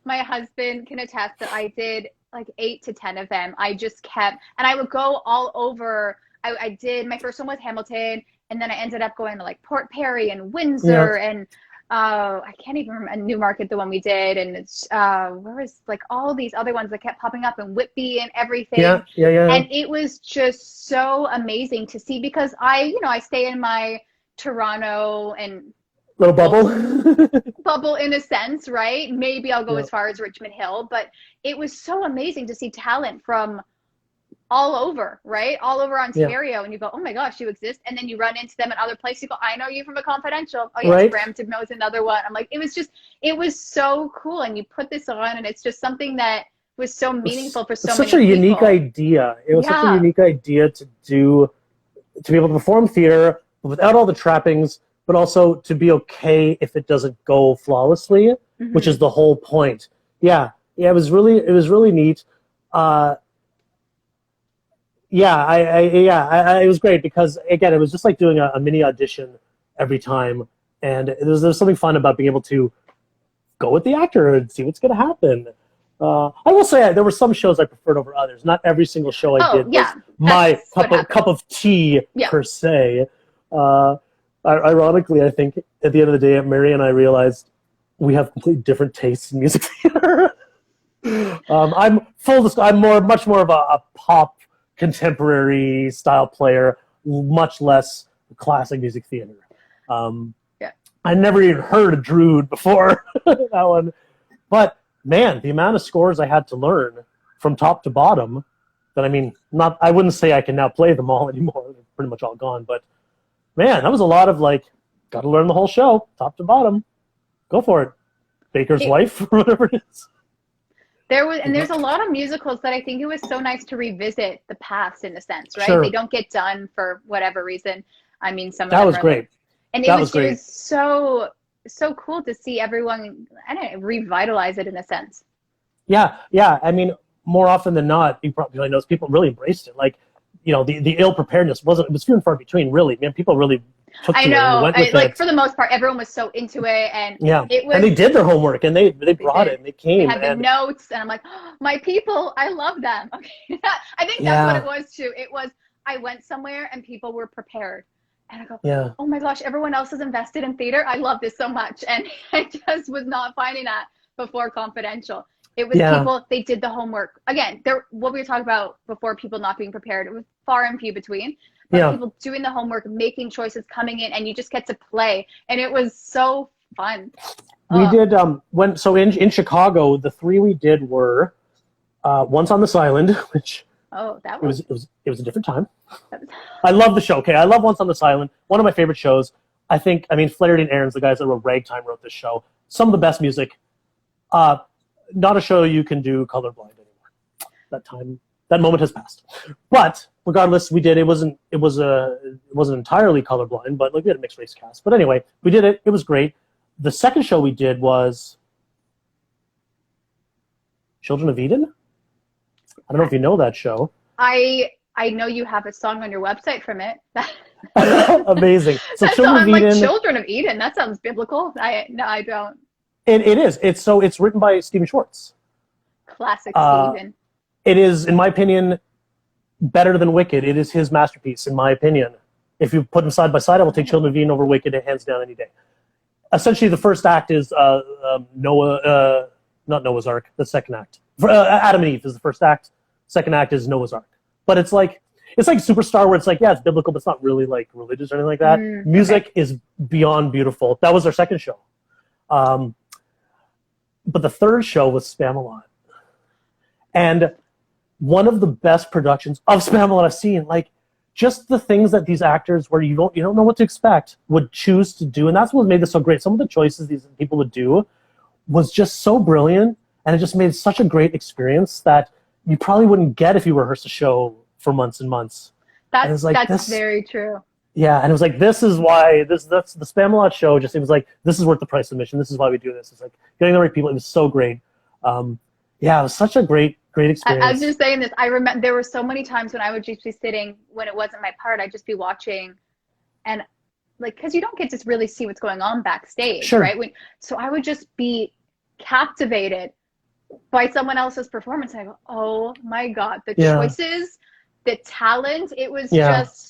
my husband can attest that I did like 8 to 10 of them. I just kept, and I would go all over. I did, my first one was Hamilton, and then I ended up going to like Port Perry and Windsor and I can't even remember, Newmarket, the one we did, and it's where was like all these other ones that kept popping up, and Whitby and everything. And it was just so amazing to see, because I stay in my Toronto and little bubble in a sense, right? Maybe I'll go as far as Richmond Hill, but it was so amazing to see talent from all over, right? All over Ontario. And you go, oh my gosh, you exist. And then you run into them in other places. You go, I know you from A Confidential. Oh yeah, Brampton knows another one. I'm like, it was so cool. And you put this on, and it's just something that was so meaningful for so many people. Such a unique idea. It was such a unique idea to be able to perform theater without all the trappings, but also to be okay if it doesn't go flawlessly, which is the whole point. Yeah, it was really neat. It was great, because again, it was just like doing a mini audition every time, and there's something fun about being able to go with the actor and see what's going to happen. I will say there were some shows I preferred over others. Not every single show I did was my cup of tea per se. Ironically, I think at the end of the day, Mary and I realized we have completely different tastes in music theater. I'm much more of a pop contemporary style player, much less classic music theater. I never even heard of Drood before that one, but man, the amount of scores I had to learn from top to bottom, that I wouldn't say I can now play them all anymore. They're pretty much all gone, but man, that was a lot of got to learn the whole show, top to bottom. Go for it. Baker's Wife, or whatever it is. There's a lot of musicals that I think it was so nice to revisit the past, in a sense, right? Sure. They don't get done for whatever reason. Some of them that was great. And it was so cool to see everyone, revitalize it in a sense. Yeah. More often than not, you probably know, people really embraced it. The ill preparedness it was few and far between, really. Man, people really took to it and went with it. For the most part, everyone was so into it, and it was, and they did their homework, and they brought it, and they came. They had the notes, and I'm like, oh, my people, I love them. Okay, I think that's what it was too. It was, I went somewhere and people were prepared, and I go, oh my gosh, everyone else is invested in theater. I love this so much, and I just was not finding that before Confidential. It was people, they did the homework. Again, what we were talking about before, people not being prepared, it was far and few between. But people doing the homework, making choices, coming in, and you just get to play. And it was so fun. We did, in Chicago, the 3 we did were Once on This Island, which it was a different time. I love the show, okay? I love Once on This Island. One of my favorite shows. I think, Flaherty and Aaron's, the guys that wrote Ragtime, wrote this show. Some of the best music. Not a show you can do colorblind anymore. That moment has passed. But regardless, we did. It wasn't entirely colorblind, but we had a mixed race cast. But anyway, we did it. It was great. The second show we did was Children of Eden. I don't know if you know that show. I know you have a song on your website from it. Amazing. So Children of Eden. Children of Eden. That sounds biblical. I don't. It is. It's written by Stephen Schwartz. Classic Stephen. It is, in my opinion, better than Wicked. It is his masterpiece, in my opinion. If you put them side by side, I will take Children of Eden over Wicked hands down any day. Essentially, the first act is not Noah's Ark. The second act, Adam and Eve, is the first act. Second act is Noah's Ark. But it's like Superstar, where it's it's biblical, but it's not really religious or anything like that. Music is beyond beautiful. That was our second show. But the third show was Spamalot. And one of the best productions of Spamalot I've seen, just the things that these actors, where you don't know what to expect, would choose to do. And that's what made this so great. Some of the choices these people would do was just so brilliant, and it just made such a great experience that you probably wouldn't get if you rehearsed a show for months and months. That's very true. Yeah, and it was like, this is why that's the Spamalot show. Just it was like, this is worth the price of admission. This is why we do this. It's like getting the right people. It was so great. Yeah, it was such a great experience. I was just saying this. I remember there were so many times when I would just be sitting when it wasn't my part. I'd just be watching, and like because you don't get to really see what's going on backstage, Sure. right? So I would just be captivated by someone else's performance. I go, oh my god, the choices, the talent. It was just.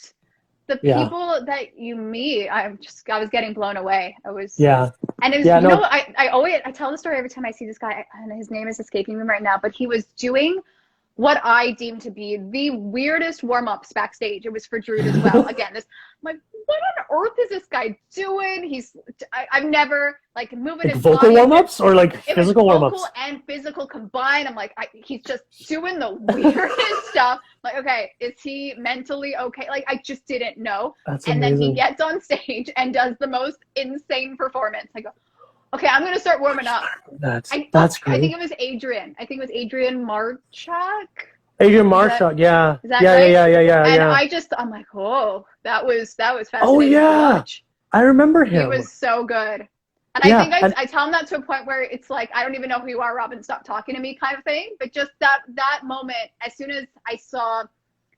The people that you meet, I was getting blown away. I was and it was I tell the story every time I see this guy, and his name is escaping me right now, but he was doing what I deem to be the weirdest warm-ups backstage. It was for Drew as well. Again, I'm like, what on earth is this guy doing? I've never like moving like his vocal body. Warm-ups or like physical warm-ups? Vocal and physical combined. I'm like, he's just doing the weirdest stuff. Like, okay, is he mentally okay? Like, I just didn't know. That's and amazing. Then he gets on stage and does the most insane performance. I go, okay, I'm gonna start warming up. That's great. I think it was Adrian. I think it was Adrian Marchak. Adrian Marchak, yeah. Is that right? Yeah. And I'm like, oh, that was fascinating. Oh yeah, to watch. I remember him. He was so good. And I think I tell him that to a point where it's like, I don't even know who you are, Robyn, stop talking to me kind of thing. But just that moment, as soon as I saw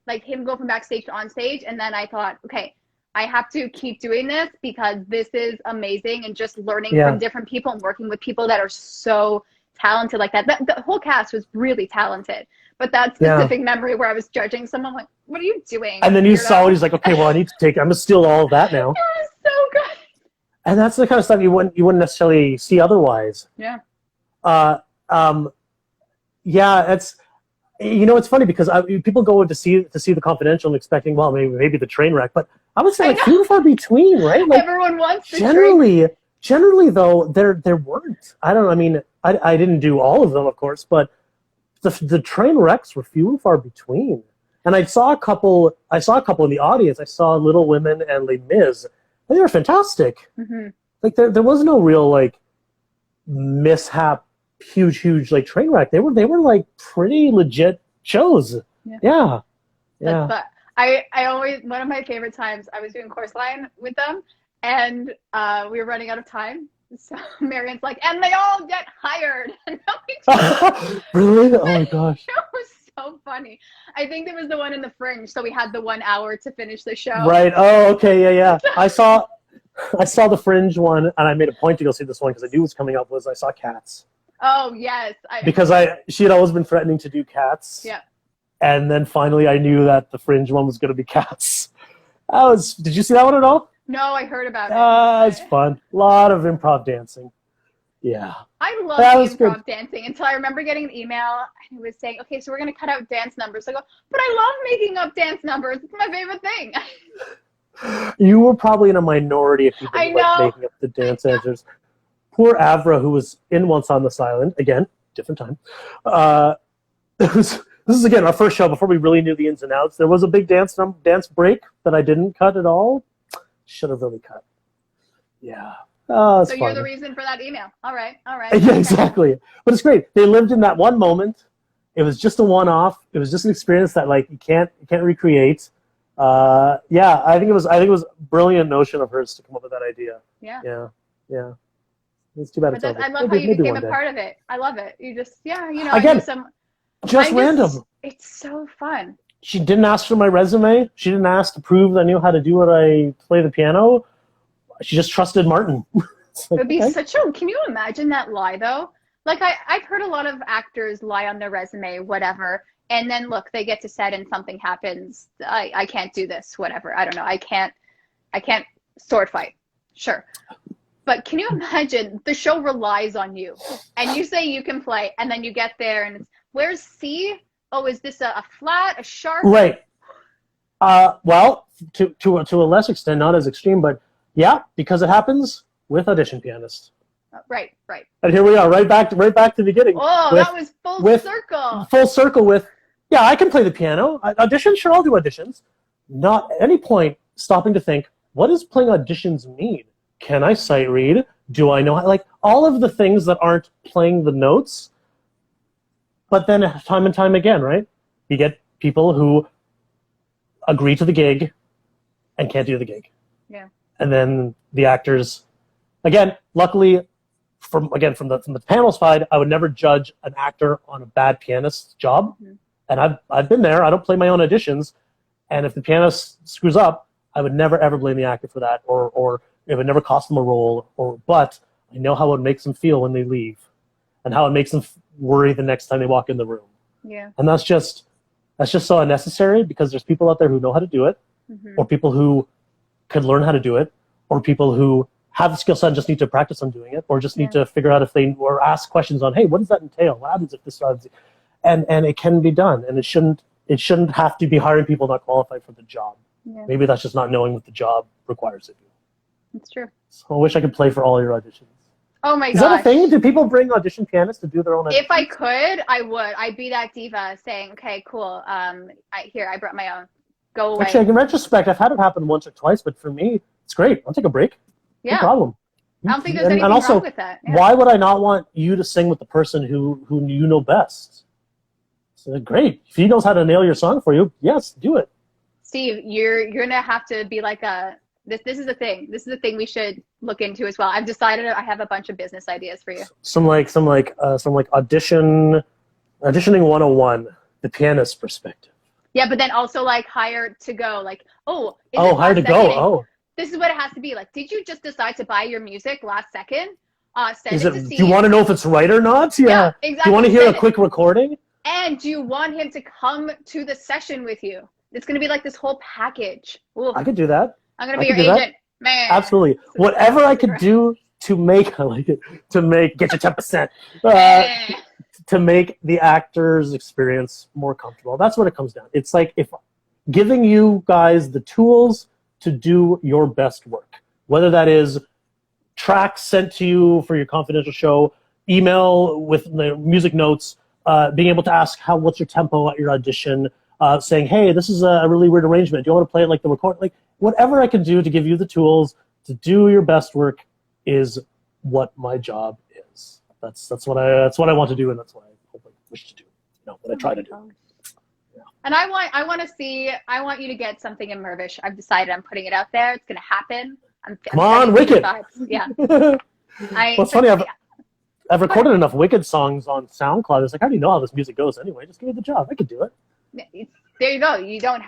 like him go from backstage to on stage, and then I thought, okay, I have to keep doing this because this is amazing, and just learning from different people and working with people that are so talented like that. The whole cast was really talented. But that specific memory where I was judging someone, like, what are you doing? And then you saw it, he's like, okay, well, I need to I'm going to steal all of that now. It was so good. And that's the kind of stuff you wouldn't necessarily see otherwise. Yeah. It's, it's funny because people go to see The Confidential and expecting, well, maybe the train wreck, but I would say like few and far between, right? Like, everyone wants the generally though, there weren't. I didn't do all of them, of course, but the train wrecks were few and far between. And I saw a couple in the audience. I saw Little Women and Les Mis, and they were fantastic. Mm-hmm. Like there was no real like mishap, huge like train wreck. They were like pretty legit shows. Yeah. But I always, one of my favorite times, I was doing Course Line with them, and we were running out of time. So Marion's like, and they all get hired. Really? Oh my gosh. It was so funny. I think it was the one in the Fringe, so we had the 1 hour to finish the show. Right. Oh, okay. Yeah. I saw the Fringe one, and I made a point to go see this one because I knew what was coming up. I saw Cats. Oh yes. Because she had always been threatening to do Cats. Yeah. And then finally, I knew that the Fringe one was going to be Cats. Did you see that one at all? No, I heard about it. It's fun. A lot of improv dancing. Yeah. I love improv dancing until I remember getting an email and it was saying, okay, so we're going to cut out dance numbers. I go, but I love making up dance numbers. It's my favorite thing. You were probably in a minority if you didn't like making up the dance answers. Poor Avra, who was in Once on This Island, again, different time. This is, again, our first show before we really knew the ins and outs. There was a big dance break that I didn't cut at all. Should have really cut. Yeah. So you're the reason for that email. All right. Yeah, exactly. But it's great. They lived in that one moment. It was just a one-off. It was just an experience that like you can't recreate. I think it was a brilliant notion of hers to come up with that idea. Yeah. It's too bad. I love how you became a part of it. I love it. You just again, random. It's so fun. She didn't ask for my resume. She didn't ask to prove that I knew how to do it. I play the piano. She just trusted Martin. It would be can you imagine that lie though? Like I've heard a lot of actors lie on their resume, whatever. And then look, they get to set and something happens. I can't do this, whatever. I don't know. I can't sword fight. Sure. But can you imagine the show relies on you and you say you can play and then you get there and it's, where's C? Oh, is this a flat, a sharp? Right. Well, to a less extent, not as extreme, but yeah, because it happens with Audition Pianist. Right. And here we are, right back to the beginning. Oh, that was full circle. Full circle with, yeah, I can play the piano. Auditions, sure, I'll do auditions. Not at any point stopping to think, what does playing auditions mean? Can I sight read? Do I know how, like all of the things that aren't playing the notes? But then time and time again, right? You get people who agree to the gig and can't do the gig. Yeah. And then the actors, again, luckily, from the panel side, I would never judge an actor on a bad pianist's job. Mm-hmm. And I've been there. I don't play my own auditions. And if the pianist screws up, I would never, ever blame the actor for that, or it would never cost them a role. But I know how it makes them feel when they leave and how it makes them worry the next time they walk in the room. Yeah. And that's just so unnecessary, because there's people out there who know how to do it, Mm-hmm. or people who could learn how to do it, or people who have the skill set and just need to practice on doing it, or just need to figure out if they, or ask questions on, hey, what does that entail? What happens if this starts? And it can be done, and it shouldn't have to be hiring people not qualified for the job. Yeah. Maybe that's just not knowing what the job requires of you. That's true. So I wish I could play for all your auditions. Oh my gosh. Is that a thing? Do people bring audition pianists to do their own auditions? If I could, I would. I'd be that diva saying, okay, cool. I brought my own. Go away. Actually, in retrospect, I've had it happen once or twice, but for me, it's great. I'll take a break. Yeah. No problem. I don't think there's anything wrong with that. Yeah. Why would I not want you to sing with the person who you know best? So great. If he knows how to nail your song for you, yes, do it. Steve, you're gonna have to be like this is the thing. This is the thing we should look into as well. I've decided I have a bunch of business ideas for you. Some auditioning 101, the pianist perspective. Yeah, but then also like hire to go, like, hire to go. Oh. This is what it has to be. Like, did you just decide to buy your music last second? Send it to Steve. Do you want to know if it's right or not? Yeah, exactly. Do you want to hear a quick recording? And do you want him to come to the session with you? It's going to be like this whole package. Ooh. I could do that. I'm going to be your agent. Man. Absolutely. Whatever I could do to make, get your 10%, to make the actor's experience more comfortable. That's what it comes down. It's like if giving you guys the tools to do your best work, whether that is tracks sent to you for your confidential show, email with the music notes, being able to ask what's your tempo at your audition, saying, hey, this is a really weird arrangement. Do you want to play it like the record? Like whatever I can do to give you the tools to do your best work is what my job is. That's what I want to do, and that's what I hope I wish to do. What I try to do. Yeah. And I want you to get something in Mervish. I've decided I'm putting it out there. It's gonna happen. Come on, Wicked. Yeah. It's funny. I've recorded enough Wicked songs on SoundCloud. It's like, I already know how this music goes anyway. Just give me the job. I could do it. There you go. You don't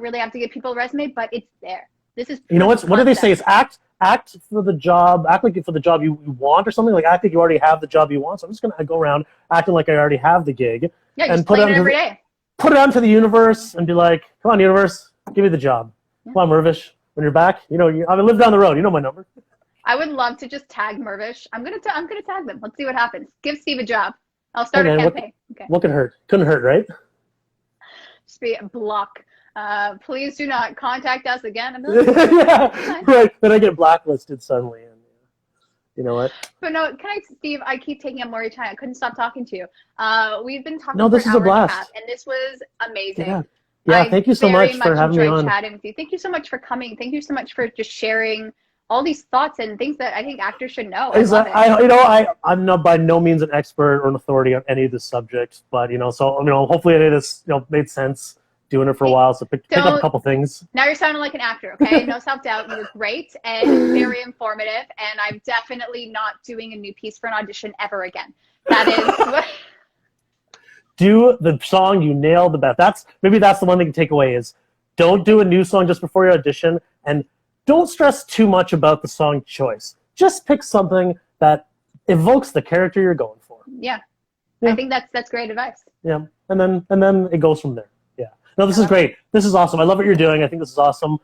really have to give people a resume, but it's there. This is. What do they say? It's act for the job. Act like for the job you want, or something. Like act like you already have the job you want. So I'm just gonna go around acting like I already have the gig. Yeah, and put it every day. Put it out to the universe and be like, come on, universe, give me the job. Yeah. Come on, Mervish. When you're back, I live down the road. You know my number. I would love to just tag Mervish. I'm gonna tag them. Let's see what happens. Give Steve a job. I'll start a campaign. What could hurt? Couldn't hurt, right? Just be a block. Please do not contact us again. Yeah, right. Then I get blacklisted suddenly, and you know what? But no, Steve? I keep taking up more of your time. I couldn't stop talking to you. We've been talking. No, this is a blast, and this was amazing. Yeah. Thank you so much for having me on. Chatting with you. Thank you so much for coming. Thank you so much for just sharing all these thoughts and things that I think actors should know. I'm not by no means an expert or an authority on any of this subject, but hopefully any of this made sense doing it for a while. So pick up a couple things. Now you're sounding like an actor, okay? No self-doubt. You're great and very informative, and I'm definitely not doing a new piece for an audition ever again. That is. Do the song you nail the best. That's the one thing to take away is don't do a new song just before your audition, and don't stress too much about the song choice. Just pick something that evokes the character you're going for. Yeah. I think that's great advice. Yeah, and then it goes from there. Yeah. No, this is great. This is awesome. I love what you're doing. I think this is awesome.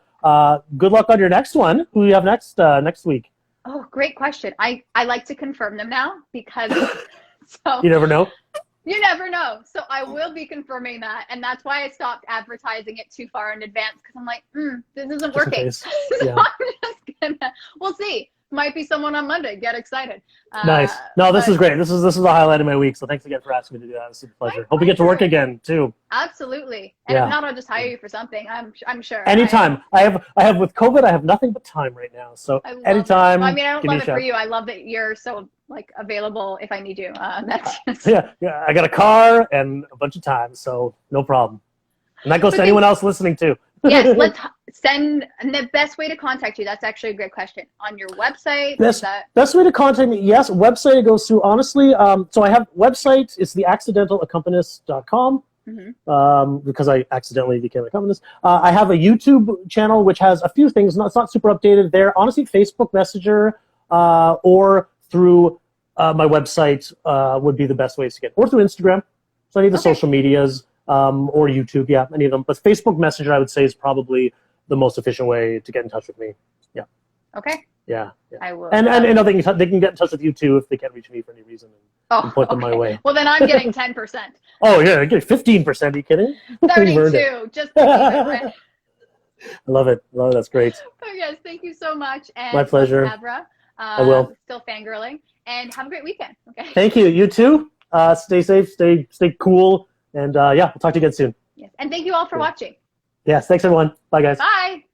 Good luck on your next one. Who do you have next week? Oh, great question. I like to confirm them now because so you never know. You never know. So I will be confirming that. And that's why I stopped advertising it too far in advance because I'm like, this isn't working. So yeah. We'll see. Might be someone on Monday. Get excited. Nice. No, this is great. This is the highlight of my week. So thanks again for asking me to do that. It's a pleasure. Hope we get to work again too. Absolutely. And if not, I'll just hire you for something. I'm sure. Anytime. I have with COVID, I have nothing but time right now. So anytime. I don't love it for you. I love that you're so available if I need you. That's just... Yeah. I got a car and a bunch of time, so no problem. And that goes to anyone else listening too. Yes, let's send the best way to contact you. That's actually a great question. On your website? Best way to contact me, yes. Website it goes through, honestly. So I have website, it's theaccidentalaccompanist.com. Because I accidentally became an accompanist. I have a YouTube channel which has a few things. It's not super updated there. Honestly, Facebook Messenger or through my website would be the best ways to get, or through Instagram. So any of the social medias or YouTube, yeah, any of them. But Facebook Messenger, I would say, is probably the most efficient way to get in touch with me. Yeah. Okay. Yeah. I will. And they can get in touch with you too if they can't reach me for any reason. And point them my way. Well, then I'm getting 10%. Oh yeah, I get 15%. Are you kidding? 32. Just to keep it right. I love it. That's great. Oh, yes, thank you so much. And my pleasure. Abra, I will. Still fangirling. And have a great weekend. Okay. Thank you. You too. Stay safe. Stay cool. And yeah, we'll talk to you again soon. Yes. And thank you all for watching. Yes. Thanks everyone. Bye guys. Bye.